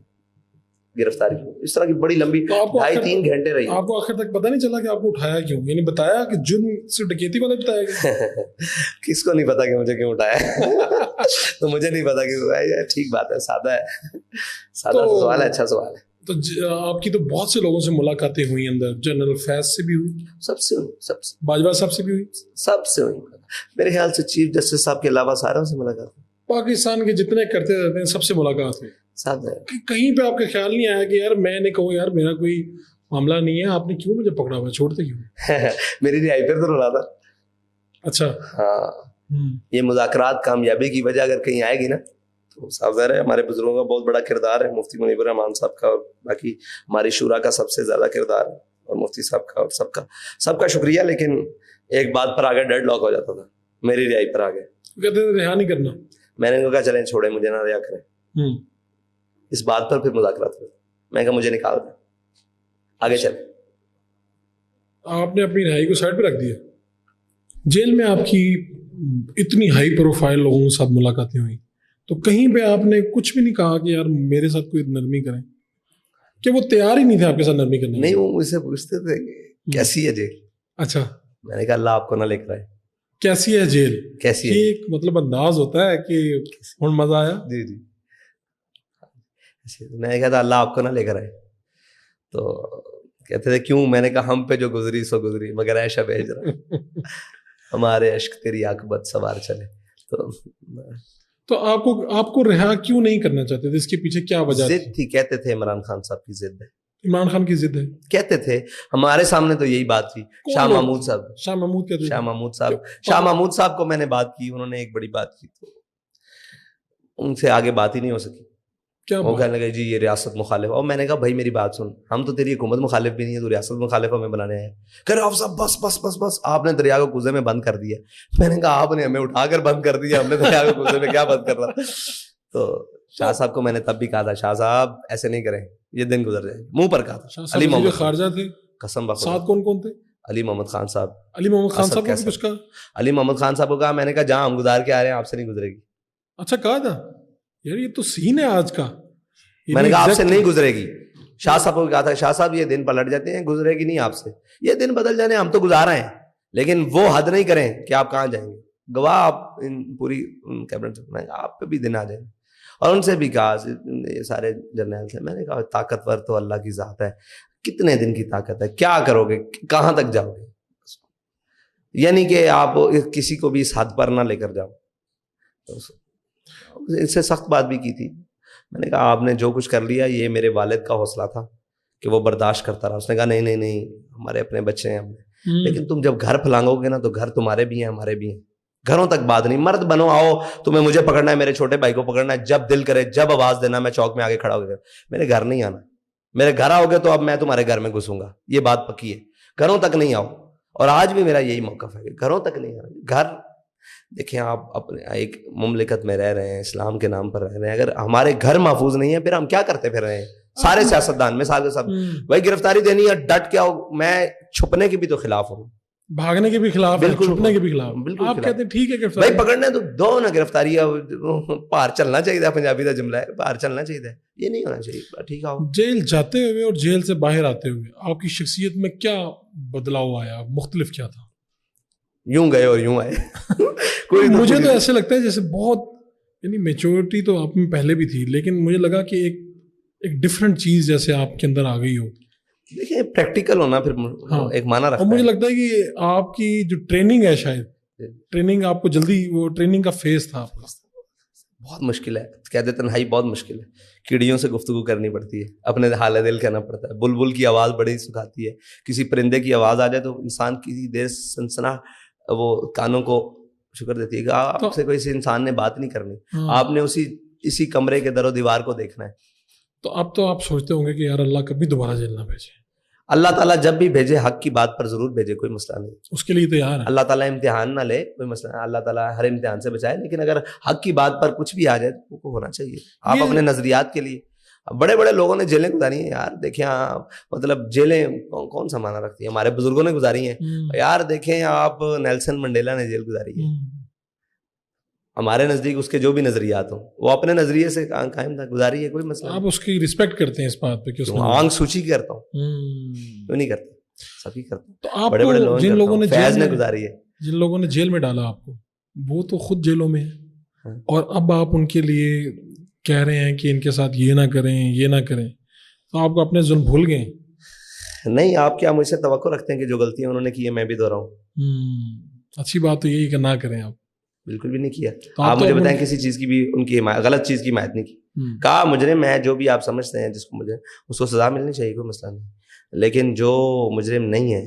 گرفتاری کیوں. اس طرح کی بڑی لمبی 2.5-3 گھنٹے رہی. آپ کو آخر تک پتہ نہیں چلا کہ آپ کو اٹھایا کیوں, یعنی بتایا کہ جرم سے ڈکیتی والا بتایا گیا. کس کو نہیں پتا کہ مجھے کیوں اٹھایا. تو مجھے نہیں پتا کہ ٹھیک بات ہے, سادہ سوال ہے, اچھا سوال ہے. تو آپ کی تو بہت سے لوگوں سے ملاقاتیں ہوئی اندر, جنرل فیض سے بھی ہوئی, سب سے باجوہ صاحب سے بھی ہوئی, سب سے ہوئی. میرے خیال سے چیف جسٹس صاحب کے علاوہ ساروں سے ملاقات. پاکستان کے جتنے کرتے رہتے ہیں سب سے ملاقات ہوئی. کہیں پہ آپ کا خیال نہیں آیا کہ یار میں نے کہوں یار میرا کوئی معاملہ نہیں ہے, آپ نے کیوں مجھے پکڑا ہوا, چھوڑتے کیوں؟ میری رہائی پر تو رہا تھا. اچھا ہاں, یہ مذاکرات کامیابی کی وجہ اگر کہیں آئے گی نا تو صاف ظاہر ہے ہمارے بزرگوں کا بہت بڑا کردار ہے, مفتی منیب الرحمان صاحب کا, اور باقی ہماری شورا کا سب سے زیادہ کردار ہے, اور مفتی صاحب کا, اور سب کا شکریہ. لیکن ایک بات پر آگے ڈیڈ لاک ہو جاتا تھا, میری رہائی پر آگے کہتے تھے رہا نہیں کرنا. میں نے کہا چلیں چھوڑیں, مجھے نہ رہا کریں. اس بات پر پھر مذاکرات ہوئے. میں کہا مجھے نکال دیں, آگے چلیں. آپ نے اپنی رہائی کو سائڈ پہ رکھ دیا. جیل میں آپ کی اتنی ہائی پروفائل لوگوں کے ساتھ ملاقاتیں ہوئی, تو کہیں پہ آپ نے کچھ بھی نہیں کہا کہ یار میرے ساتھ کوئی نرمی کریں, کہ وہ تیار ہی نہیں تھے آپ کے ساتھ نرمی کرنے؟ نہیں, وہ مجھ سے پوچھتے تھے کیسی ہے جیل. اچھا, میں نے کہا اللہ آپ کو نہ لے کر آئے. کیسی ہے جیل, کیسی ہے, ایک مطلب انداز ہوتا ہے کہ اور مزہ آیا. جی میں نے کہا تھا اللہ آپ کو نہ لے کر آئے. تو کہتے تھے کیوں؟ میں نے کہا ہم پہ جو گزری سو گزری, مگر اے شب ہجرا ہمارے عشق تیری عاقبت سوار چلے. تو آپ کو رہا کیوں نہیں کرنا چاہتے تھے؟ اس کے پیچھے کیا وجہ ضد تھی؟ کہتے تھے عمران خان صاحب کی ضد ہے. عمران خان کی ضد ہے. کہتے تھے ہمارے سامنے تو یہی بات تھی. شاہ محمود صاحب, شاہ محمود کہتے شاہ محمود صاحب کو میں نے بات کی, انہوں نے ایک بڑی بات کی تو ان سے آگے بات ہی نہیں ہو سکی. وہ کہنے لگے جی یہ ریاست مخالف. اور میں نے کہا بھائی میری بات سن, ہم تو تیری حکومت مخالف بھی نہیں ہے, تو ریاست مخالف ہمیں بنانے ہیں. کہہ رہے صاحب بس بس بس بس, آپ نے دریا کو کوزے میں بند کر دیا. میں نے کہا آپ نے ہمیں اٹھا کر بند کر دیا, ہم نے دریا کو کوزے میں کیا بند کر رہا. تو شاہ صاحب کو میں نے تب بھی کہا تھا شاہ صاحب ایسے نہیں کریں, یہ دن گزر جائے, منہ پر کہا تھا. علی محمد خارجہ تھے, قسم بخدا. ساتھ کون کون تھے؟ علی محمد خان صاحب. علی محمد خان صاحب کو کچھ کہا؟ علی محمد خان صاحب کو کہا, میں نے کہا جہاں ہم گزار کے آ رہے ہیں آپ سے نہیں گزرے گی. اچھا کہا تھا یار, یہ تو سین ہے آج کا. میں نے کہا آپ سے نہیں گزرے گی. شاہ صاحب کو کہا تھا شاہ صاحب یہ دن پلٹ جاتے ہیں, گزرے گی نہیں آپ سے. یہ دن بدل جانے, ہم تو گزار رہے ہیں, لیکن وہ حد نہیں کریں کہ آپ کہاں جائیں گے. گواہ آپ پوری کیبنٹ سے, میں کہا آپ پہ بھی دن آ جائیں گے. اور ان سے بھی کہا, یہ سارے جرنیل تھے, میں نے کہا طاقتور تو اللہ کی ذات ہے, کتنے دن کی طاقت ہے, کیا کرو گے, کہاں تک جاؤ گے. یعنی کہ آپ کسی کو بھی اس حد پر نہ لے کر جاؤ. اس سے سخت بات بھی کی تھی. میں نے کہا آپ نے جو کچھ کر لیا یہ میرے والد کا حوصلہ تھا کہ وہ برداشت کرتا رہا. اس نے کہا نہیں نہیں نہیں, ہمارے اپنے بچے ہیں, لیکن تم جب گھر پھلانگو گے نا تو گھر تمہارے بھی ہیں ہمارے بھی ہیں. گھروں تک بات نہیں, مرد بنو, آؤ تمہیں مجھے پکڑنا ہے, میرے چھوٹے بھائی کو پکڑنا ہے, جب دل کرے جب آواز دینا, میں چوک میں آگے کھڑا ہو گیا. میرے گھر نہیں آنا, میرے گھر آؤ گے تو اب میں تمہارے گھر میں گھسوں گا, یہ بات پکی ہے. گھروں تک نہیں آؤ. اور آج بھی میرا یہی موقف ہے کہ گھروں تک نہیں آنا. گھر دیکھیں, آپ اپنے ایک مملکت میں رہ رہے ہیں, اسلام کے نام پر رہ رہے ہیں, اگر ہمارے گھر محفوظ نہیں ہے پھر ہم کیا کرتے پھر رہے ہیں. سارے سیاستدان میں سارے سب بھائی گرفتاری دینی ہے ڈٹ کیا ہو. میں چھپنے کے بھی تو خلاف ہوں, بھاگنے کے بھی خلاف, بالکل چھپنے کے بھی خلاف. بالکل آپ کہتے ہیں ٹھیک ہے گرفتاری, بھائی پکڑنا ہے تو دو نا گرفتاری, باہر چلنا چاہیے, پنجابی کا جملہ ہے, باہر چلنا چاہیے, یہ نہیں ہونا چاہیے. ٹھیک ہے, جیل جاتے ہوئے اور جیل سے باہر آتے ہوئے آپ کی شخصیت میں کیا بدلاؤ آیا, مختلف کیا تھا؟ یوں گئے اور یوں آئے. مجھے تو ایسے لگتا ہے جیسے بہت, یعنی میچورٹی تو آپ میں پہلے بھی تھی, لیکن مجھے لگا کہ ایک ڈفرینٹ چیز جیسے آپ کے اندر آ گئی ہو. دیکھیں پریکٹیکل ہونا پھر ایک معنی رکھتا ہے. اور مجھے لگتا ہے کہ آپ کی جو ٹریننگ ہے, شاید ٹریننگ آپ کو جلدی, وہ ٹریننگ کا فیز تھا آپ کا. بہت مشکل ہے, کہتے تنہائی بہت مشکل ہے. کیڑیوں سے گفتگو کرنی پڑتی ہے, اپنے حال دل کہنا پڑتا ہے. بلبل کی آواز بڑی سکھاتی ہے, کسی پرندے کی آواز آ جائے تو انسان کسی دیر سنسنا وہ کانوں کو شکر دیتی ہے کہ آپ سے کوئی انسان نے بات نہیں کرنی, آپ نے اسی کمرے کے در و دیوار کو دیکھنا ہے. تو اب تو آپ سوچتے ہوں گے کہ یار اللہ کبھی دوبارہ جیل نہ بھیجے. اللہ تعالیٰ جب بھی بھیجے حق کی بات پر ضرور بھیجے, کوئی مسئلہ نہیں, اس کے لیے تیار ہے. اللہ تعالیٰ امتحان نہ لے, کوئی مسئلہ نہیں, اللہ تعالیٰ ہر امتحان سے بچائے, لیکن اگر حق کی بات پر کچھ بھی آ جائے تو وہ ہونا چاہیے. آپ اپنے نظریات کے لیے, بڑے بڑے لوگوں نے جیلیں گزاری ہیں یار, دیکھیں آپ, مطلب جیلیں کون سا معنی رکھتی ہیں, ہمارے بزرگوں نے گزاری ہیں یار. دیکھیں آپ, نیلسن منڈیلا نے جیل گزاری ہے. ہمارے نزدیک اس کے جو بھی نظریات ہوں وہ اپنے نظریے سے قائم تھا, گزاری ہے, کوئی مسئلہ. آپ اس کی رسپیکٹ کرتے ہیں اس بات پہ کہ آنکھ سوچی کرتا ہوں, کیوں نہیں کرتا, سبھی کرتا ہوں. تو آپ بڑے بڑے لوگ جن لوگوں نے فیض نے گزاری ہے, جن لوگوں نے جیل میں ڈالا آپ کو, وہ تو خود جیلوں میں ہیں, اور اب آپ ان کے لیے کہہ رہے ہیں کہ ان کے ساتھ یہ نہ کریں, یہ نہ کریں, تو آپ کو اپنے ظلم بھول گئے. نہیں, آپ کیا مجھ سے توقع رکھتے ہیں کہ جو غلطیاں انہوں نے کی ہے میں بھی دہراؤں؟ اچھی بات تو یہی کہ نہ کریں آپ. بالکل بھی نہیں کیا. آپ مجھے بتائیں کسی چیز کی بھی ان کی غلط چیز کی حمایت نہیں کی. کہا مجرم ہے جو بھی آپ سمجھتے ہیں جس کو مجھے, اس کو سزا ملنی چاہیے, کوئی مسئلہ نہیں, لیکن جو مجرم نہیں ہے,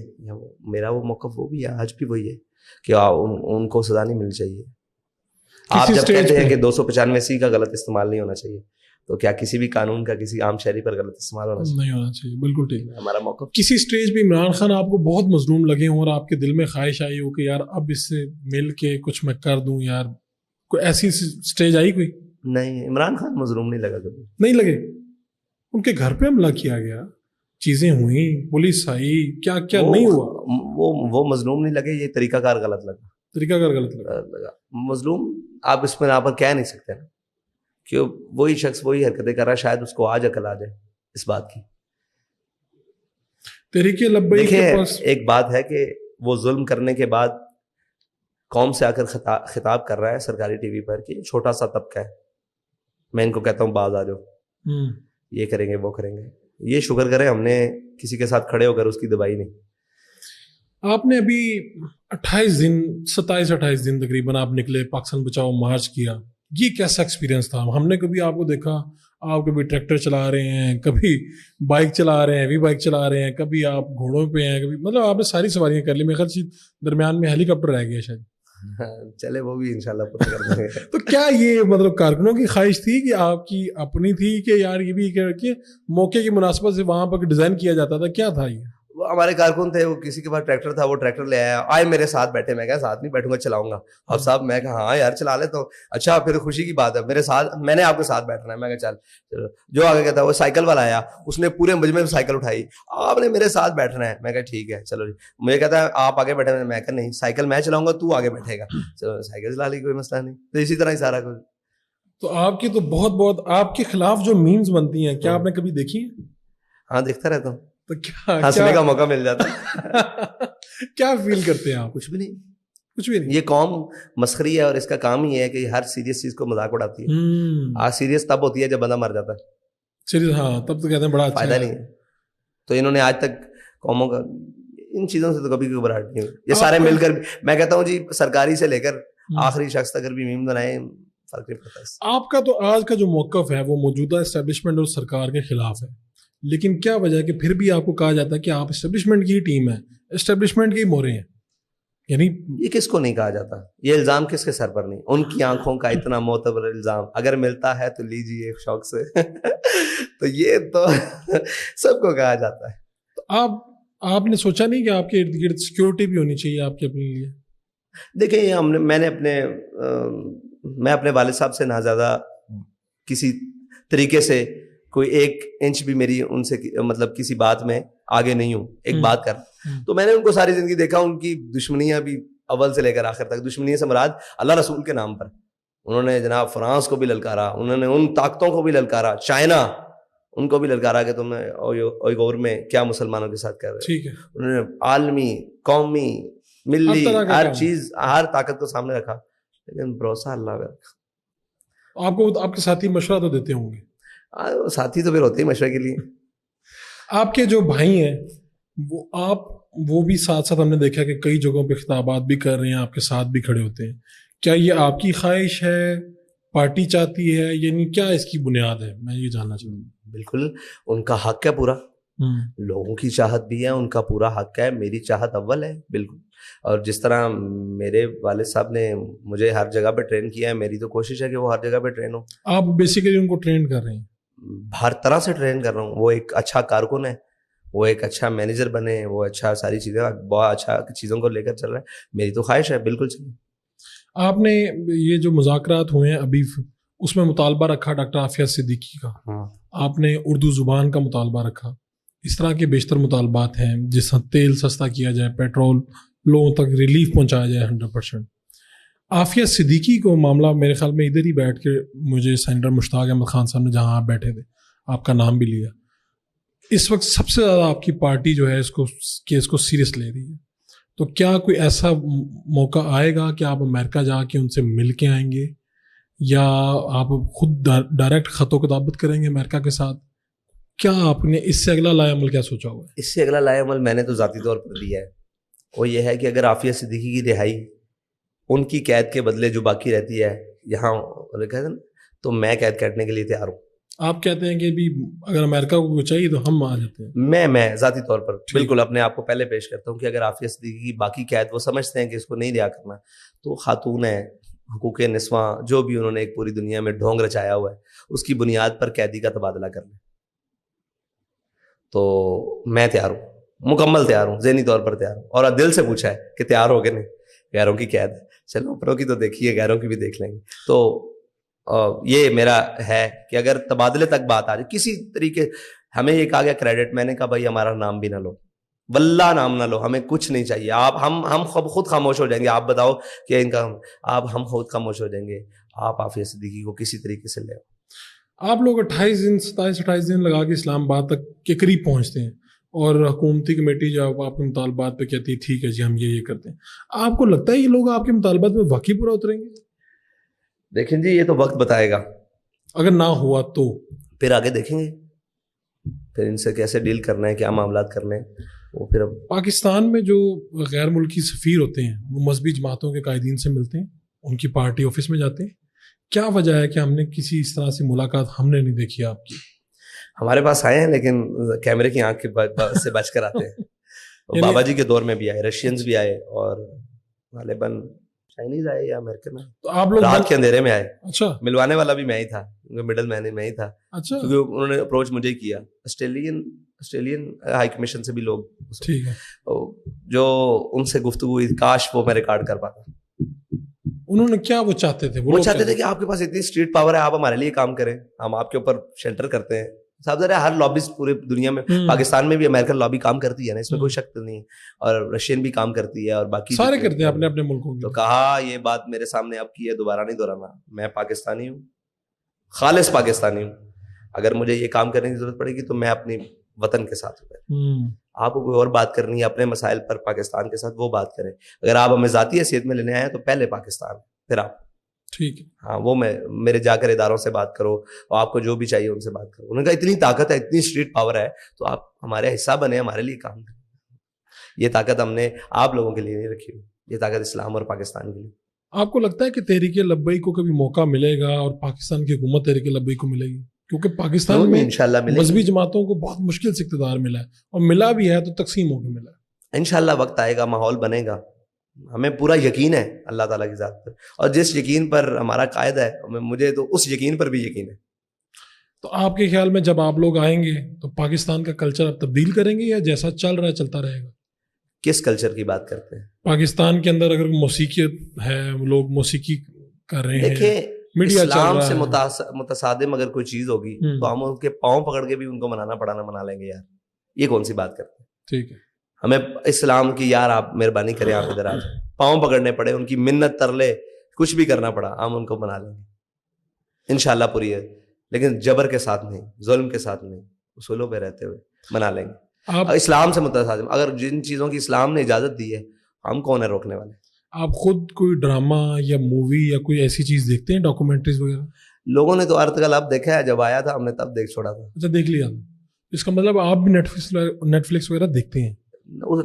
میرا وہ موقف وہ بھی ہے, آج بھی وہی ہے کہ ان کو سزا نہیں ملنی چاہیے. آپ جب کہتے ہیں کہ 295C کا غلط استعمال نہیں ہونا چاہیے, تو کیا کسی بھی قانون کا کسی عام شہری پر غلط استعمال نہیں ہونا چاہیے؟ بالکل ٹھیک ہے. ہمارا موقف. کسی سٹیج پہ عمران خان آپ کو بہت مظلوم لگے ہوں اور آپ کے دل میں خواہش آئی ہو کہ یار اب اس سے مل کے کچھ میں کر دوں یار, کوئی ایسی سٹیج آئی کوئی؟ نہیں, عمران خان مظلوم نہیں لگا کبھی. نہیں لگے. ان کے گھر پہ حملہ کیا گیا, چیزیں ہوئیں, پولیس آئی, کیا کیا نہیں ہوا, وہ مظلوم نہیں لگے, یہ طریقہ کار غلط لگا. طریقہ کار غلط لگا. مظلوم آپ اس میں یہاں پر کہہ نہیں سکتے نا, کہ وہی شخص وہی حرکتیں کر رہا ہے, شاید اس کو آج عقل آ جائے اس بات کی. تحریک لبیک کے پاس ایک بات ہے کہ وہ ظلم کرنے کے بعد قوم سے آ کر خطاب کر رہا ہے سرکاری ٹی وی پر کہ چھوٹا سا طبقہ ہے, میں ان کو کہتا ہوں باز آ جاؤ, یہ کریں گے وہ کریں گے. یہ شکر کریں ہم نے کسی کے ساتھ کھڑے ہو کر اس کی دبائی نہیں. آپ نے ابھی 27 دن تقریباً آپ نکلے, پاکستان بچاؤ مارچ کیا, یہ کیسا ایکسپیرینس تھا؟ ہم نے کبھی آپ کو دیکھا آپ کبھی ٹریکٹر چلا رہے ہیں, کبھی بائک چلا رہے ہیں, ہیوی بائک چلا رہے ہیں, کبھی آپ گھوڑوں پہ ہیں, کبھی مطلب آپ نے ساری سواریاں کر لی. میرے خیال سے درمیان میں ہیلی کاپٹر رہ گیا شاید. چلے وہ بھی انشاءاللہ پورا کر دیں گے. تو کیا یہ مطلب کارکنوں کی خواہش تھی کہ آپ کی اپنی تھی کہ یار یہ بھی کہ موقع کی مناسبت سے وہاں پر ڈیزائن کیا جاتا تھا, کیا تھا یہ؟ وہ ہمارے کارکن تھے, وہ کسی کے پاس ٹریکٹر تھا, وہ ٹریکٹر لے آیا, آئے میرے ساتھ بیٹھے. میں کہا ساتھ نہیں بیٹھوں گا, چلاؤں گا. اور صاحب میں کہا ہاں یار چلا لیتا ہوں. اچھا پھر خوشی کی بات ہے, میرے ساتھ میں نے آپ کے ساتھ بیٹھنا ہے. میں کہا چل. جو آگے کہتا وہ سائیکل والا آیا, اس نے پورے مجمع میں سائیکل اٹھائی, آپ نے میرے ساتھ بیٹھنا ہے. میں کہا ٹھیک ہے چلو جی. مجھے کہتا ہے آپ آگے بیٹھے. میں کہا نہیں, سائیکل میں چلاؤں گا, تو آگے بیٹھے گا. چلو سائیکل چلا لی, کوئی مسئلہ نہیں. تو اسی طرح ہی سارا کچھ. تو آپ کی تو بہت آپ کے خلاف جو میمز بنتی ہیں, کیا آپ نے کبھی دیکھی ہیں؟ ہاں دیکھتا رہتا ہوں, تو کیا ہنسنے کا موقع مل جاتا ہے. کیا فیل کرتے ہیں آپ؟ کچھ بھی نہیں, کچھ بھی نہیں. یہ قوم مسخری ہے اور اس کا کام ہی ہے کہ ہر سیریس چیز کو مذاق اڑاتی ہے. آج سیریس تب ہوتی ہے جب بندہ مر جاتا ہے. سیریس ہاں, تب تو کہتے ہیں بڑا اچھا فائدہ نہیں ہے. تو انہوں نے آج تک قوموں کا ان چیزوں سے تو کبھی گھبراہٹ نہیں ہوئی. یہ سارے مل کر, میں کہتا ہوں جی سرکاری سے لے کر آخری شخص تک اگر بھی میم بنائے فرق نہیں پڑتا. آپ کا تو آج کا جو موقف ہے وہ موجودہ اسٹیبلشمنٹ اور سرکار کے خلاف ہے, لیکن کیا وجہ ہے کہ پھر بھی آپ کو کہا جاتا ہے کہ آپ اسٹیبلشمنٹ کی ٹیم ہے, اسٹیبلشمنٹ کے مورے ہیں؟ یعنی یہ کس کو نہیں کہا جاتا, یہ الزام کس کے سر پر نہیں. ان کی آنکھوں کا اتنا معتبر الزام اگر ملتا ہے تو لیجیے ایک شوق سے. تو یہ تو سب کو کہا جاتا ہے. تو آپ نے سوچا نہیں کہ آپ کے ارد گرد سیکورٹی بھی ہونی چاہیے آپ کے اپنے لیے؟ دیکھیں میں اپنے والد صاحب سے نہ زیادہ کسی طریقے سے کوئی 1 انچ بھی میری ان سے مطلب کسی بات میں آگے نہیں ہوں. ایک بات کر, تو میں نے ان کو ساری زندگی دیکھا, ان کی دشمنیاں بھی اول سے لے کر آخر تک. دشمنی سے مراد اللہ رسول کے نام پر انہوں نے جناب فرانس کو بھی للکارا, انہوں نے ان طاقتوں کو بھی للکارا, چائنا ان کو بھی للکارا کہ تم نے اوئیغور میں کیا مسلمانوں کے ساتھ کر رہے. ٹھیک ہے, انہوں نے عالمی, قومی, ملی, ہر چیز, ہر طاقت کو سامنے رکھا, لیکن بھروسہ اللہ پہ رکھا. آپ کے ساتھی مشورہ تو دیتے ہوں گے؟ ساتھی تو پھر ہوتے ہی مشورے کے لیے. آپ کے جو بھائی ہیں وہ بھی ساتھ ساتھ ہم نے دیکھا کہ کئی جگہوں پہ خطابات بھی کر رہے ہیں, آپ کے ساتھ بھی کھڑے ہوتے ہیں. کیا یہ آپ کی خواہش ہے, پارٹی چاہتی ہے, یعنی کیا اس کی بنیاد ہے؟ میں یہ جاننا چاہوں گا. بالکل ان کا حق ہے پورا, لوگوں کی چاہت بھی ہے, ان کا پورا حق ہے. میری چاہت اول ہے بالکل. اور جس طرح میرے والد صاحب نے مجھے ہر جگہ پہ ٹرین کیا ہے, میری تو کوشش ہے کہ وہ ہر جگہ پہ ٹرین ہو. آپ بیسیکلی ان کو ٹرین کر رہے ہیں؟ ہر طرح سے ٹرین کر رہا ہوں. وہ ایک اچھا کارکن ہے, وہ ایک اچھا مینیجر بنے, وہ اچھا ساری چیزیں, بہت اچھا چیزوں کو لے کر چل رہا ہے. میری تو خواہش ہے بالکل چلے. آپ نے یہ جو مذاکرات ہوئے ہیں ابھی, اس میں مطالبہ رکھا ڈاکٹر عافیہ صدیقی کا, آپ نے اردو زبان کا مطالبہ رکھا. اس طرح کے بیشتر مطالبات ہیں, جس طرح تیل سستا کیا جائے, پیٹرول لوگوں تک ریلیف پہنچایا جائے 100%. عافیہ صدیقی کو معاملہ میرے خیال میں ادھر ہی بیٹھ کے مجھے سینیٹر مشتاق احمد خان صاحب نے, جہاں آپ بیٹھے تھے, آپ کا نام بھی لیا. اس وقت سب سے زیادہ آپ کی پارٹی جو ہے اس کو سیریس لے رہی ہے. تو کیا کوئی ایسا موقع آئے گا کہ آپ امریکہ جا کے ان سے مل کے آئیں گے, یا آپ خود ڈائریکٹ خط و کتابت کریں گے امریکہ کے ساتھ؟ کیا آپ نے اس سے اگلا لائے عمل کیا سوچا ہوا ہے؟ اس سے اگلا لائے عمل میں نے تو ذاتی طور پر دیا ہے. وہ یہ ہے کہ اگر عافیہ صدیقی کی رہائی, ان کی قید کے بدلے جو باقی رہتی ہے یہاں تو میں قید کاٹنے کے لیے تیار ہوں. آپ کہتے ہیں کہ بھی اگر امریکہ کو چاہیے تو ہم آ جاتے ہیں. میں ذاتی طور پر بالکل اپنے آپ کو پہلے پیش کرتا ہوں کہ اگر عافیہ صدیقی کی باقی قید وہ سمجھتے ہیں کہ اس کو نہیں رہا کرنا, تو خاتون ہے, حقوق نسواں, جو بھی انہوں نے ایک پوری دنیا میں ڈھونگ رچایا ہوا ہے, اس کی بنیاد پر قیدی کا تبادلہ کر لیں. تو میں تیار ہوں, مکمل تیار ہوں, ذہنی طور پر تیار ہوں. اور دل سے پوچھا ہے کہ تیار ہو گے نہیں, غیروں کی قید ہے, چلو اوپروں کی تو دیکھیے, غیروں کی بھی دیکھ لیں گے. تو یہ میرا ہے کہ اگر تبادلے تک بات آ جائے کسی طریقے, ہمیں یہ کہا گیا کریڈٹ, میں نے کہا بھائی ہمارا نام بھی نہ لو, واللہ نام نہ لو, ہمیں کچھ نہیں چاہیے. آپ ہم خود خاموش ہو جائیں گے. آپ بتاؤ کہ ان کا ہم خود خاموش ہو جائیں گے. آپ عافیہ صدیقی کو کسی طریقے سے لے. آپ لوگ 27-28 دن لگا کے اسلام آباد تک کے قریب پہنچتے ہیں, اور حکومتی کمیٹی جب آپ کے مطالبات پہ کہتی ہے ٹھیک ہے جی ہم یہ کرتے ہیں, آپ کو لگتا ہے یہ لوگ آپ کے مطالبات میں واقعی پورا اتریں گے؟ دیکھیں جی یہ تو وقت بتائے گا. اگر نہ ہوا تو پھر آگے دیکھیں گے, پھر ان سے کیسے ڈیل کرنا ہے, کیا معاملات کرنے ہیں وہ. پھر پاکستان میں جو غیر ملکی سفیر ہوتے ہیں وہ مذہبی جماعتوں کے قائدین سے ملتے ہیں, ان کی پارٹی آفس میں جاتے ہیں, کیا وجہ ہے کہ ہم نے کسی اس طرح سے ملاقات ہم نے نہیں دیکھی آپ کی؟ ہمارے پاس آئے ہیں لیکن کیمرے کی آنکھ سے بچ کر آتے ہیں. بابا جی کے دور میں بھی آئے, رشینز بھی آئے, اور غالباً چائنیز آئے یا امریکن آئے. تو آپ لوگ رات کے اندھیرے میں آئے. اچھا ملوانے والا بھی میں ہی تھا, مڈل مین میں ہی تھا, اچھا کیونکہ انہوں نے اپروچ مجھے کیا. آسٹریلین ہائی کمیشن سے بھی لوگ, ٹھیک ہے, جو ان سے گفتگو ہوئی, کاش وہ میں ریکارڈ کر پاتا. انہوں نے کیا وہ چاہتے تھے؟ وہ چاہتے تھے کہ آپ کے پاس اتنی اسٹریٹ پاور ہے, آپ ہمارے لیے کام کریں, ہم آپ کے اوپر شیلٹر کرتے ہیں. صاحب ذرا ہر لابیز پورے دنیا میں, پاکستان میں بھی امریکن لابی کام کرتی ہے نا, اس میں کوئی شک نہیں, اور رشین بھی کام کرتی ہے, اور باقی سارے کرتے ہیں اپنے اپنے ملکوں تو کہا یہ بات میرے سامنے اب کی ہے, دوبارہ نہیں دہرانا. میں پاکستانی ہوں, خالص پاکستانی ہوں. اگر مجھے یہ کام کرنے کی ضرورت پڑے گی تو میں اپنی وطن کے ساتھ ہوں. آپ کو کوئی اور بات کرنی ہے اپنے مسائل پر پاکستان کے ساتھ, وہ بات کریں. اگر آپ ہمیں ذاتی حیثیت میں لینے آئے تو پہلے پاکستان, پھر آپ. ٹھیک ہے, ہاں, وہ میں میرے جا کر اداروں سے بات کرو, اور آپ کو جو بھی چاہیے ان سے بات کرو. انہوں نے کہا اتنی طاقت ہے, اتنی اسٹریٹ پاور ہے, تو آپ ہمارے حصہ بنے, ہمارے لیے کام کریں. یہ طاقت ہم نے آپ لوگوں کے لیے نہیں رکھی ہوئی, یہ طاقت اسلام اور پاکستان کے لیے. آپ کو لگتا ہے کہ تحریک لبیک کو کبھی موقع ملے گا اور پاکستان کی حکومت تحریک لبیک کو ملے گی؟ کیونکہ پاکستان میں انشاءاللہ مذہبی جماعتوں کو بہت مشکل سے اقتدار ملا ہے, اور ملا بھی ہے تو تقسیم ہو کے ملا ہے. انشاءاللہ وقت آئے گا, ماحول بنے گا. ہمیں پورا یقین ہے اللہ تعالیٰ کی ذات پر, اور جس یقین پر ہمارا قائد ہے, مجھے تو اس یقین پر بھی یقین ہے. تو آپ کے خیال میں جب آپ لوگ آئیں گے تو پاکستان کا کلچر آپ تبدیل کریں گے, یا جیسا چل رہا ہے چلتا رہے گا؟ کس کلچر کی بات کرتے ہیں؟ پاکستان کے اندر اگر موسیقی ہے, لوگ موسیقی کر رہے ہیں, دیکھیں میڈیا اسلام سے متصادم اگر کوئی چیز ہوگی تو ہم ان کے پاؤں پکڑ کے بھی ان کو منانا پڑانا منا لیں گے یار. یہ کون سی بات کرتے ہیں؟ ٹھیک ہے, ہمیں اسلام کی یار آپ مہربانی کریں, آپ ادھر آ جائیں, پاؤں پکڑنے پڑے, ان کی منت ترلے کچھ بھی کرنا پڑا, ہم ان کو منا لیں گے انشاءاللہ پوری ہے, لیکن جبر کے ساتھ نہیں, ظلم کے ساتھ نہیں, اصولوں پہ رہتے ہوئے منا لیں گے. اسلام سے متصادم اگر جن چیزوں کی اسلام نے اجازت دی ہے, ہم کون ہے روکنے والے؟ آپ خود کوئی ڈرامہ یا مووی یا کوئی ایسی چیز دیکھتے ہیں, ڈاکومنٹریز وغیرہ؟ لوگوں نے تو ارطغرل اب دیکھا ہے, جب آیا تھا ہم نے تب دیکھ چھوڑا تھا. اچھا, دیکھ لیا. اس کا مطلب آپ بھی نیٹ فلکس وغیرہ دیکھتے ہیں؟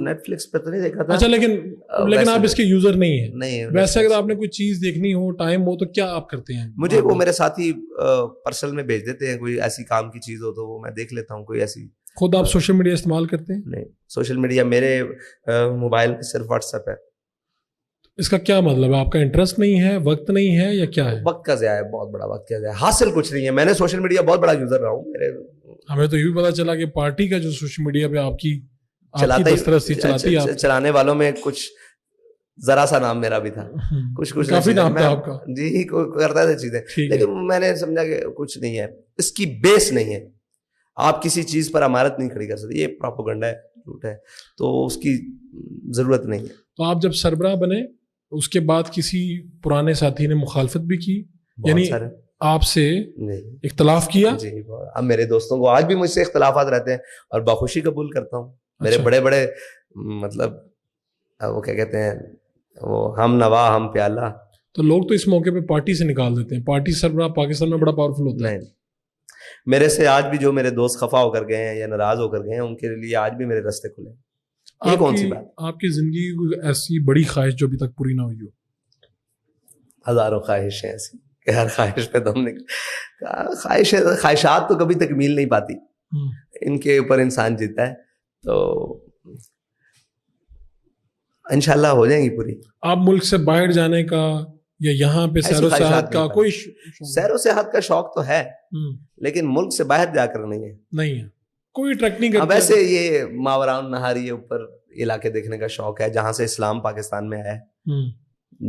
نیٹ فلکس پہ تو نہیں دیکھا تھا. اچھا, لیکن آپ اس کے یوزر نہیں ہیں؟ نہیں. ویسے اگر آپ نے کوئی چیز دیکھنی ہو, ٹائم ہو, تو کیا آپ کرتے ہیں؟ مجھے وہ میرے ساتھی پرسنل میں بھیج دیتے ہیں, کوئی ایسی کام کی چیز ہو تو وہ میں دیکھ لیتا ہوں. کوئی ایسی. خود آپ سوشل میڈیا استعمال کرتے ہیں؟ نہیں, سوشل میڈیا میرے موبائل پہ صرف واٹس ایپ ہے. اس کا کیا مطلب ہے؟ آپ کا انٹرسٹ نہیں ہے, وقت نہیں ہے, یا کیا ہے؟ وقت کا ضیاع ہے, بہت بڑا وقت کا ضیاع. حاصل کچھ نہیں ہے. میں نے سوشل میڈیا بہت بڑا یوزر رہا ہوں. ہمیں تو یہ بھی پتا چلا کہ پارٹی کا جو سوشل میڈیا پہ آپ کی چلانے والوں میں کچھ ذرا سا نام میرا بھی تھا, کچھ کافی نام تھا آپ کا. جی, کرتا تھا چیزیں, لیکن میں نے سمجھا کہ کچھ نہیں ہے, اس کی بیس نہیں ہے. آپ کسی چیز پر امارت نہیں کھڑی کر سکتے, یہ پروپیگنڈا ہے, جھوٹ ہے, تو اس کی ضرورت نہیں ہے. تو آپ جب سربراہ بنے اس کے بعد کسی پرانے ساتھی نے مخالفت بھی کی, یعنی آپ سے اختلاف کیا؟ جی, اب میرے دوستوں کو آج بھی مجھ سے اختلافات رہتے ہیں, اور بخوشی قبول کرتا ہوں. میرے بڑے بڑے مطلب وہ کیا کہتے ہیں, وہ ہم نوا ہم پیالہ. تو لوگ تو اس موقع پہ پارٹی سے نکال دیتے ہیں. پارٹی سربراہ پاکستان میں بڑا پاورفل ہوتا ہے. نہیں, میرے سے آج بھی جو میرے دوست خفا ہو کر گئے ہیں یا ناراض ہو کر گئے ہیں, ان کے لیے آج بھی میرے راستے کھلے ہیں. یہ کون سی بات؟ آپ کی زندگی کی ایسی بڑی خواہش جو ابھی تک پوری نہ ہوئی ہو؟ ہزاروں خواہشیں ایسی کہ ہر خواہش پہ دم خواہشات تو کبھی تکمیل نہیں پاتی, ان کے اوپر انسان جیتا ہے, تو انشاءاللہ ہو جائیں گی پوری. آپ ملک سے باہر جانے کا یا یہاں پہ سیر و سیاحت کا کوئی سیر و سیاحت کا شوق تو ہے, لیکن ملک سے باہر جا کر نہیں ہے. کوئی ٹریک نہیں کرتا. ویسے یہ ماوران نہاری یہ اوپر علاقے دیکھنے کا شوق ہے, جہاں سے اسلام پاکستان میں آیا ہے,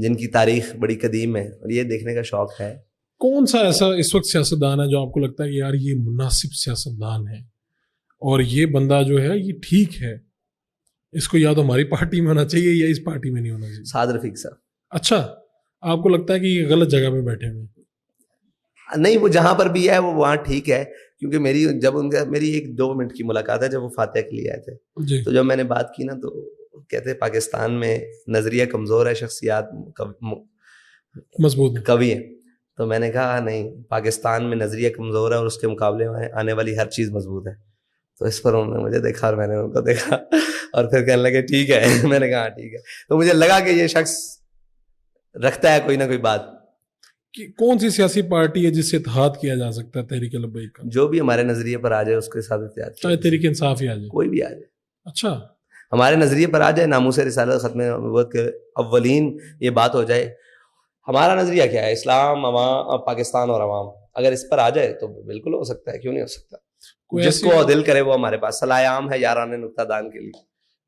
جن کی تاریخ بڑی قدیم ہے, اور یہ دیکھنے کا شوق ہے. کون سا ایسا اس وقت سیاستدان ہے جو آپ کو لگتا ہے کہ یار یہ مناسب سیاستدان ہے, اور یہ بندہ جو ہے یہ ٹھیک ہے, اس کو یا تو ہماری پارٹی میں ہونا چاہیے یا اس پارٹی میں نہیں ہونا چاہیے؟ سعد رفیق صاحب. اچھا, آپ کو لگتا ہے کہ یہ غلط جگہ پہ بیٹھے ہوئے؟ نہیں, وہ جہاں پر بھی ہے وہ وہاں ٹھیک ہے, کیونکہ میری 1-2 منٹ کی ملاقات ہے جب وہ فاتح کے لیے آئے تھے. تو جب میں نے بات کی نا, تو کہتے پاکستان میں نظریہ کمزور ہے, شخصیات مضبوط قوی ہے. تو میں نے کہا نہیں, پاکستان میں نظریہ کمزور ہے اور اس کے مقابلے میں آنے والی ہر چیز مضبوط ہے. تو اس پر انہوں نے مجھے دیکھا اور میں نے ان کو دیکھا, اور پھر کہنے لگے ٹھیک ہے. میں نے کہا ٹھیک ہے. تو مجھے لگا کہ یہ شخص رکھتا ہے کوئی نہ کوئی بات. کہ کون سی سیاسی پارٹی ہے جس سے اتحاد کیا جا سکتا ہے تحریک لبیک کا؟ جو بھی ہمارے نظریے پر آ جائے اس کے ساتھ اتحاد کیا چاہے جائے. تحریک انصاف ہی آ جائے. کوئی بھی آ جائے. اچھا, ہمارے نظریے پر آ جائے, ناموس رسالت, ختم نبوت کے اولین یہ بات ہو جائے. ہمارا نظریہ کیا ہے؟ اسلام, عوام, پاکستان اور عوام. اگر اس پر آ جائے تو بالکل ہو سکتا ہے, کیوں نہیں ہو سکتا. جس کو دل کرے وہ ہمارے پاس صلاح عام ہے یاران نکتہ دان کے لیے.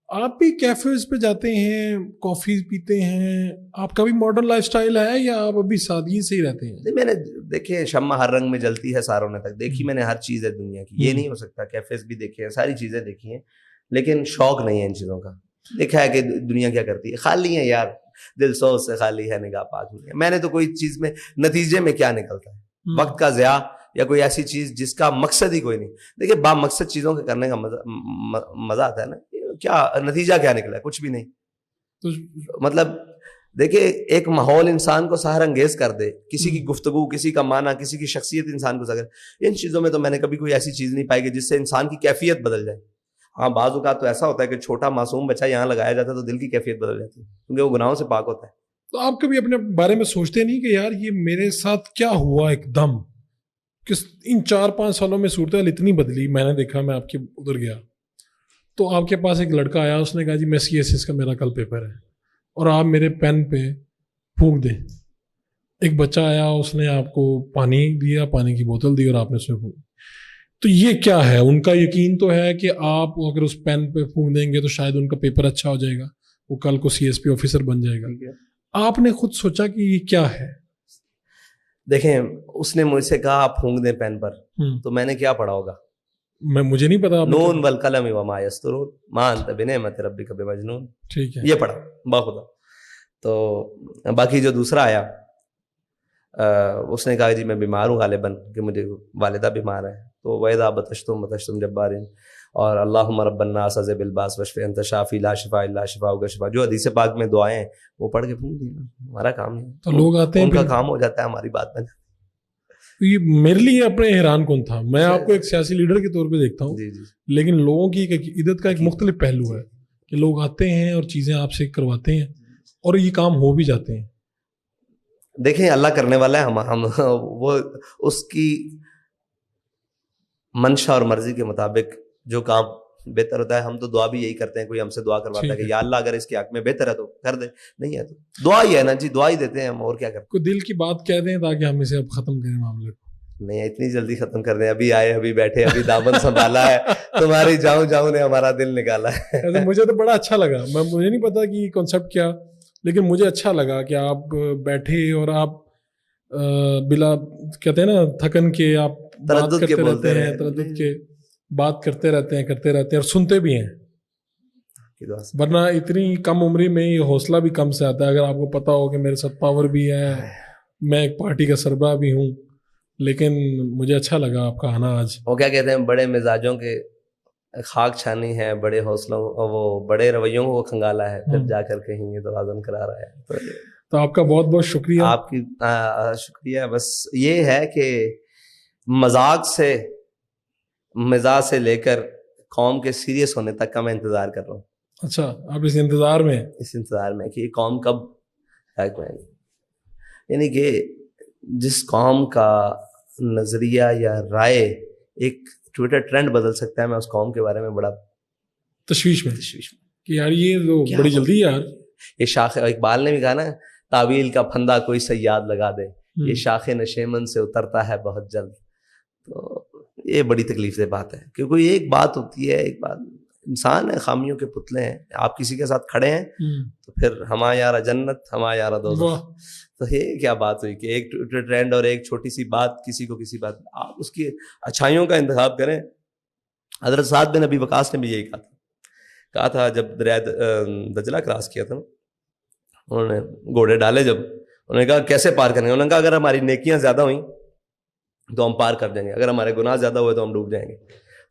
آپ بھی کیفیز پہ جاتے ہیں, کافی پیتے ہیں, آپ کا بھی ماڈرن لائف سٹائل ہے یا آپ ابھی سادگی سے ہی رہتے ہیں؟ میں نے دیکھے شمع ہر رنگ میں جلتی ہے ساروں نے تک دیکھی, میں نے ہر چیز ہے دنیا کی. یہ نہیں ہو سکتا. کیفیز بھی دیکھے ہیں, ساری چیزیں دیکھی ہیں, لیکن شوق نہیں ہے ان چیزوں کا. دیکھا ہے کہ دنیا کیا کرتی ہے, خالی ہے یار, دل سوز سے خالی ہے, نگاہ پاک نہیں ہے. میں نے تو کوئی چیز میں نتیجے میں کیا نکلتا ہے, وقت کا ضیاع یا کوئی ایسی چیز جس کا مقصد ہی کوئی نہیں. دیکھیے با مقصد چیزوں کے کرنے کا مزہ آتا ہے نا. کیا نتیجہ کیا نکلا ہے؟ کچھ بھی نہیں. مطلب دیکھیے ایک ماحول انسان کو سحر انگیز کر دے, کسی کی گفتگو, کسی کا معنی, کسی کی شخصیت انسان کو سکے. ان چیزوں میں تو میں نے کبھی کوئی ایسی چیز نہیں پائی کہ جس سے انسان کی کیفیت بدل جائے. ہاں بعض اوقات تو ایسا ہوتا ہے کہ چھوٹا معصوم بچہ یہاں لگایا جاتا ہے تو دل کی کیفیت بدل جاتی ہے, کیونکہ وہ گناہوں سے پاک ہوتا ہے. تو آپ کبھی اپنے بارے میں سوچتے نہیں کہ یار یہ میرے ساتھ کیا ہوا ایک دم, کہ ان 4-5 سالوں میں صورتحال اتنی بدلی. میں نے دیکھا, میں آپ کے ادھر گیا تو آپ کے پاس ایک لڑکا آیا, اس نے کہا جی میں CSS کا میرا کل پیپر ہے اور آپ میرے پین پہ پھونک دیں. ایک بچہ آیا, اس نے آپ کو پانی دیا, پانی کی بوتل دی اور آپ نے اس میں پھونک. تو یہ کیا ہے؟ ان کا یقین تو ہے کہ آپ اگر اس پین پہ پھونک دیں گے تو شاید ان کا پیپر اچھا ہو جائے گا, وہ کل کو CSP آفیسر بن جائے گا. آپ نے خود سوچا کہ یہ کیا ہے؟ دیکھیں اس نے مجھ سے کہا آپ پھونک دیں پین پر, تو میں نے کیا پڑھا ہوگا؟ مجھے نہیں پتا. نون والقلم وما یسطرون ما انت بنعمت ربک بمجنون. ٹھیک ہے, یہ پڑھا باخدا. تو باقی جو دوسرا آیا اس نے کہا جی میں بیمار ہوں غالباً, کہ مجھے والدہ بیمار ہے. تو وَإِذَا بَطَشْتُم جَبَّارِينَ اور اللہم رب الناس اذهب الباس واشف انت شافی لا شفاء الا شفاءک شفاء, جو حدیث پاک میں دعائیں ہیں وہ پڑھ کے پھونک دینا. ہمارا کام نہیں. تو لوگ آتے ہیں, ان کا کام ہو جاتا ہے, ہماری بات بن. یہ میرے لیے اپنے حیران کن تھا. میں آپ کو ایک سیاسی لیڈر کے طور پہ دیکھتا ہوں, لیکن لوگوں کی عقیدت کا ایک مختلف پہلو ہے کہ لوگ آتے ہیں اور چیزیں آپ سے کرواتے ہیں اور یہ کام ہو بھی جاتے ہیں. دیکھیں اللہ کرنے والا ہے, ہم وہ اس کی منشا اور مرضی کے مطابق جو کام بہتر ہوتا ہے. ہم تو دعا بھی یہی کرتے ہیں, کوئی ہم سے دعا کرواتا ہے کہ یا اللہ اگر اس کے حق میں بہتر ہے تو کر دے, نہیں ہے تو دعا ہی ہے نا جی, دعا ہی دیتے ہیں ہم, اور کیا کرتے ہیں. کوئی دل کی بات کہہ دیں تاکہ ہم اسے اب ختم کریں معاملے کو. نہیں اتنی جلدی ختم کر دیں, ابھی آئے, ابھی بیٹھے, ابھی دامن سنبھالا ہے, تمہاری جاؤں نے ہمارا دل نکالا ہے. مجھے تو بڑا اچھا لگا. مجھے نہیں پتا کہ کانسیپٹ کیا, لیکن مجھے اچھا لگا کہ آپ بیٹھے اور آپ بلا کہتے ہیں نا تھکن کے آپ بات کرتے رہتے ہیں, تردد کے بات کرتے رہتے ہیں اور سنتے بھی ہیں. ورنہ اتنی کم عمری میں یہ حوصلہ بھی کم سے آتا ہے. اگر آپ کو پتا ہو کہ میرے ساتھ پاور بھی ہے, میں ایک پارٹی کا سربراہ بھی ہوں, لیکن مجھے اچھا لگا آپ کا آنا آج. وہ کیا کہتے ہیں, بڑے مزاجوں کے خاک چھانی ہے, بڑے حوصلوں وہ بڑے رویوں کو کھنگالا ہے, پھر جا کر کہیں یہ تو آزم کرا رہا ہے. تو آپ کا بہت بہت شکریہ. آپ کی شکریہ. بس یہ ہے کہ مذاق سے مزاج سے لے کر قوم کے سیریس ہونے تک کا میں انتظار کر رہا ہوں. اچھا, آپ اس انتظار میں کہ یہ قوم کب, یعنی کہ جس قوم کا نظریہ یا رائے ایک ٹویٹر ٹرینڈ بدل سکتا ہے, میں اس قوم کے بارے میں بڑا تشویش میں کہ یار یہ تو بڑی جلدی یار. یہ شاخ, اقبال نے بھی کہا نا, تعویل کا پھندا کوئی صیاد لگا دے, یہ شاخ نشیمن سے اترتا ہے بہت جلد. تو یہ بڑی تکلیف دہ بات ہے, کیونکہ ایک بات ہوتی ہے, ایک بات, انسان ہے, خامیوں کے پتلے ہیں. آپ کسی کے ساتھ کھڑے ہیں تو پھر ہما یارا جنت ہما یارا دوزخ. تو یہ کیا بات ہوئی کہ ایک ٹرینڈ اور ایک چھوٹی سی بات کسی کو کسی بات, آپ اس کی اچھائیوں کا انتخاب کریں. حضرت سعد بن ابی وقاص نے بھی یہی کہا تھا جب دریائے دجلہ کراس کیا تھا, انہوں نے گھوڑے ڈالے, جب انہوں نے کہا کیسے پار کریں گے, انہوں نے کہا اگر ہماری نیکیاں زیادہ ہوئیں تو ہم پار کر دیں گے, اگر ہمارے گناہ زیادہ ہوئے تو ہم ڈوب جائیں گے.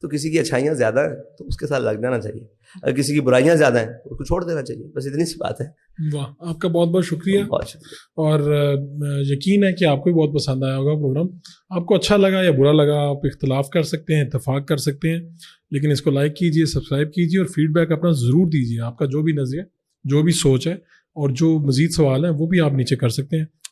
تو کسی کی اچھائیاں زیادہ ہیں تو اس کے ساتھ لگ جانا چاہیے, اگر کسی کی برائیاں زیادہ ہیں اس کو چھوڑ دینا چاہیے. بس اتنی سی بات ہے. واہ, آپ کا بہت بہت شکریہ. اور یقین ہے کہ آپ کو بھی بہت پسند آیا ہوگا پروگرام. آپ کو اچھا لگا یا برا لگا, آپ اختلاف کر سکتے ہیں, اتفاق کر سکتے ہیں, لیکن اس کو لائک کیجیے, سبسکرائب کیجیے اور فیڈ بیک اپنا ضرور دیجیے. آپ کا جو بھی نظریہ, جو بھی سوچ ہے اور جو مزید سوال ہیں وہ بھی آپ نیچے کر سکتے ہیں.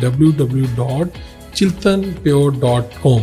www.chiltanpure.com।